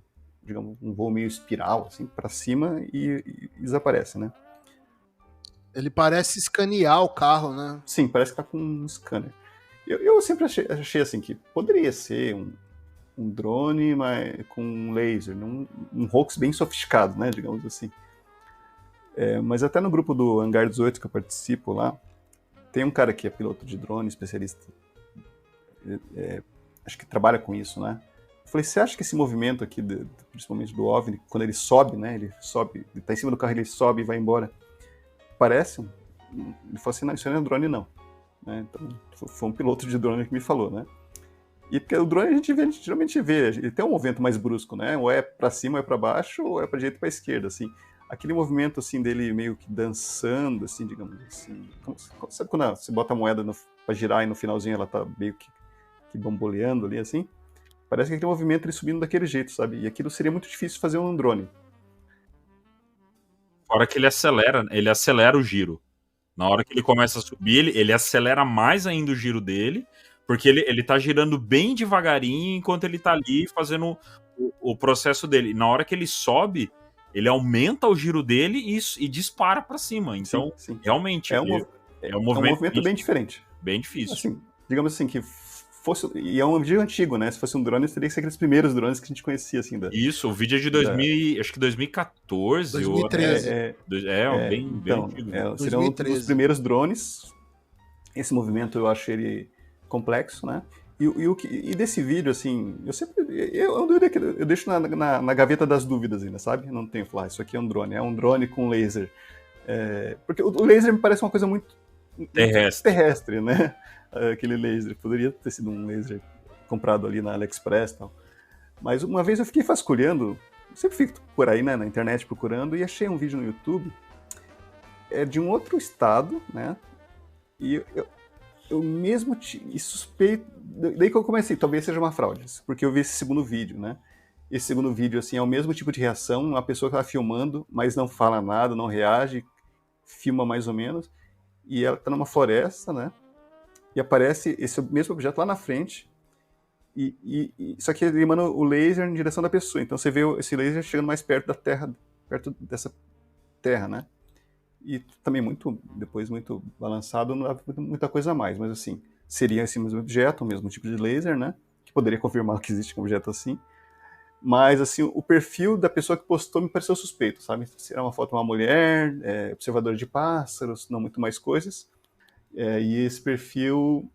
digamos, um voo meio espiral, assim, pra cima e desaparece, né. Ele parece escanear o carro, né? Sim, parece que tá com um scanner. Eu sempre achei assim, que poderia ser um drone mas com um laser, um hoax bem sofisticado, né, digamos assim. Mas até no grupo do Hangar 18 que eu participo lá, tem um cara que é piloto de drone, especialista, acho que trabalha com isso, né? Eu falei, você acha que esse movimento aqui, principalmente do OVNI, quando ele sobe, né, ele tá em cima do carro, ele sobe e vai embora, parece ele falou assim, não, isso não é drone não, né? Então foi um piloto de drone que me falou, né? E porque o drone a gente geralmente vê, ele tem um movimento mais brusco, né? Ou é para cima, ou é para baixo, ou é para direita, ou para esquerda, assim. Aquele movimento assim dele meio que dançando, assim, digamos assim. Sabe quando você bota a moeda para girar e no finalzinho ela tá meio que bamboleando ali, assim? Parece que aquele movimento ele subindo daquele jeito, sabe? E aquilo seria muito difícil fazer um drone. Fora que ele acelera o giro. Na hora que ele começa a subir, ele acelera mais ainda o giro dele, porque ele tá girando bem devagarinho enquanto ele tá ali fazendo o processo dele. Na hora que ele sobe, ele aumenta o giro dele e dispara para cima. Então, sim. Realmente, é um movimento bem diferente. Bem difícil. Assim, digamos assim, que fosse... E é um vídeo antigo, né? Se fosse um drone, teria que ser aqueles primeiros drones que a gente conhecia, assim. Isso, o vídeo é de 2000, acho que 2014. 2013. Bem então, antigo. Seria um dos primeiros drones. Esse movimento eu acho ele complexo, né? E desse vídeo, assim, eu deixo na gaveta das dúvidas ainda, sabe? Eu não tenho falar, isso aqui é um drone com laser. Porque o laser me parece uma coisa muito terrestre, né? Aquele laser, poderia ter sido um laser comprado ali na AliExpress e tal. Mas uma vez eu fiquei vasculhando, sempre fico por aí, né, na internet procurando, e achei um vídeo no YouTube de um outro estado, né? E eu mesmo suspeito, daí que eu comecei, talvez seja uma fraude, porque eu vi esse segundo vídeo, né? Esse segundo vídeo, assim, é o mesmo tipo de reação, uma pessoa que está filmando, mas não fala nada, não reage, filma mais ou menos, e ela está numa floresta, né? E aparece esse mesmo objeto lá na frente, só que ele emana o laser em direção da pessoa. Então você vê esse laser chegando mais perto da Terra, perto dessa Terra, né? E também depois muito balançado, não há muita coisa a mais, mas assim, seria esse mesmo objeto, o mesmo tipo de laser, né? Que poderia confirmar que existe um objeto assim. Mas assim, o perfil da pessoa que postou me pareceu suspeito, sabe? Será uma foto de uma mulher, observadora de pássaros, não muito mais coisas. E esse perfil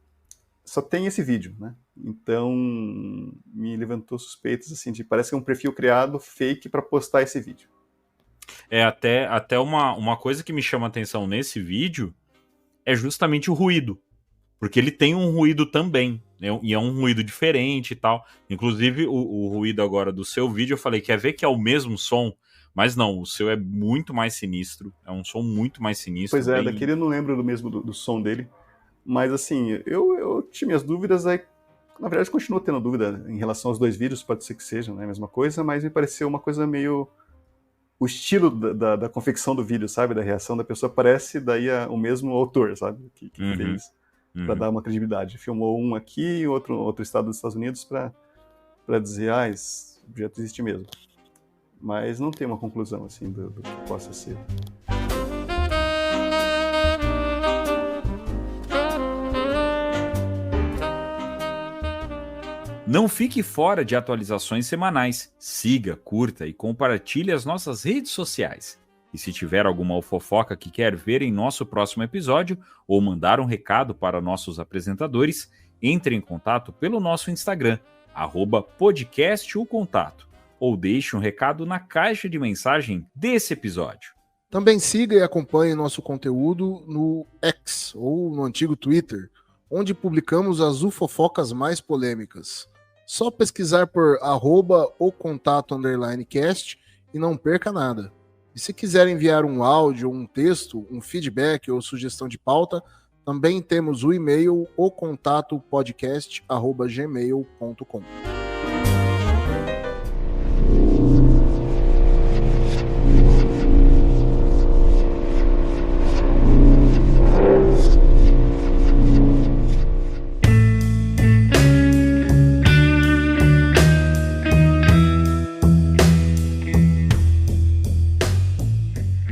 só tem esse vídeo, né? Então me levantou suspeitas assim, parece que é um perfil criado fake para postar esse vídeo. Até uma coisa que me chama a atenção nesse vídeo é justamente o ruído, porque ele tem um ruído também, né? E é um ruído diferente e tal. Inclusive o ruído agora do seu vídeo, eu falei, quer ver que é o mesmo som? Mas não, o seu é muito mais sinistro. É um som muito mais sinistro. Pois é, daquele eu não lembro do som dele. Mas assim, eu tinha minhas dúvidas. Aí, na verdade, continuo tendo dúvida em relação aos dois vídeos. Pode ser que seja, né, a mesma coisa. Mas me pareceu uma coisa meio... O estilo da confecção do vídeo, sabe? Da reação da pessoa parece daí o mesmo autor, sabe? Que fez para dar uma credibilidade. Filmou um aqui, outro estado dos Estados Unidos para dizer, esse objeto existe mesmo. Mas não tem uma conclusão assim do que possa ser. Não fique fora de atualizações semanais. Siga, curta e compartilhe as nossas redes sociais. E se tiver alguma fofoca que quer ver em nosso próximo episódio ou mandar um recado para nossos apresentadores, entre em contato pelo nosso Instagram, @podcastocontato. Ou deixe um recado na caixa de mensagem desse episódio. Também siga e acompanhe nosso conteúdo no X, ou no antigo Twitter, onde publicamos as ufofocas mais polêmicas. Só pesquisar por @ocontato_cast e não perca nada. E se quiser enviar um áudio, um texto, um feedback ou sugestão de pauta, também temos o e-mail ocontatopodcast@gmail.com.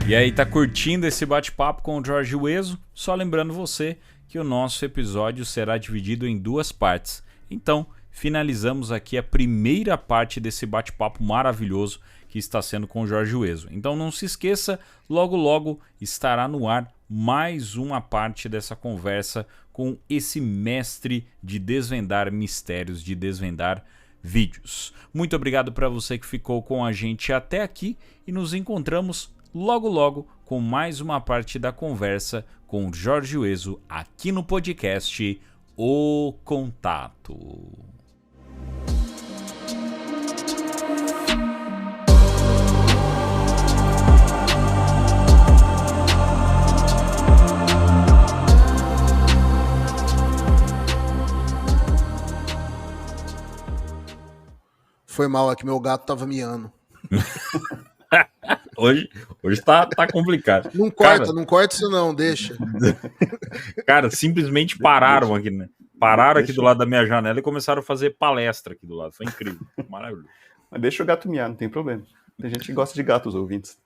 E aí, tá curtindo esse bate-papo com o Jorge Ueso? Só lembrando você que o nosso episódio será dividido em 2 partes. Então, finalizamos aqui a primeira parte desse bate-papo maravilhoso que está sendo com o Jorge Ueso. Então não se esqueça, logo logo estará no ar mais uma parte dessa conversa com esse mestre de desvendar mistérios, de desvendar vídeos. Muito obrigado para você que ficou com a gente até aqui e nos encontramos logo logo com mais uma parte da conversa com o Jorge Ueso aqui no podcast O Contato. Foi mal, é que meu gato tava miando. Hoje tá complicado. Não corta isso não, deixa. Cara, simplesmente pararam aqui, né? Pararam aqui do lado da minha janela e começaram a fazer palestra aqui do lado. Foi incrível, maravilhoso. Mas deixa o gato miar, não tem problema. Tem gente que gosta de gatos, ouvintes.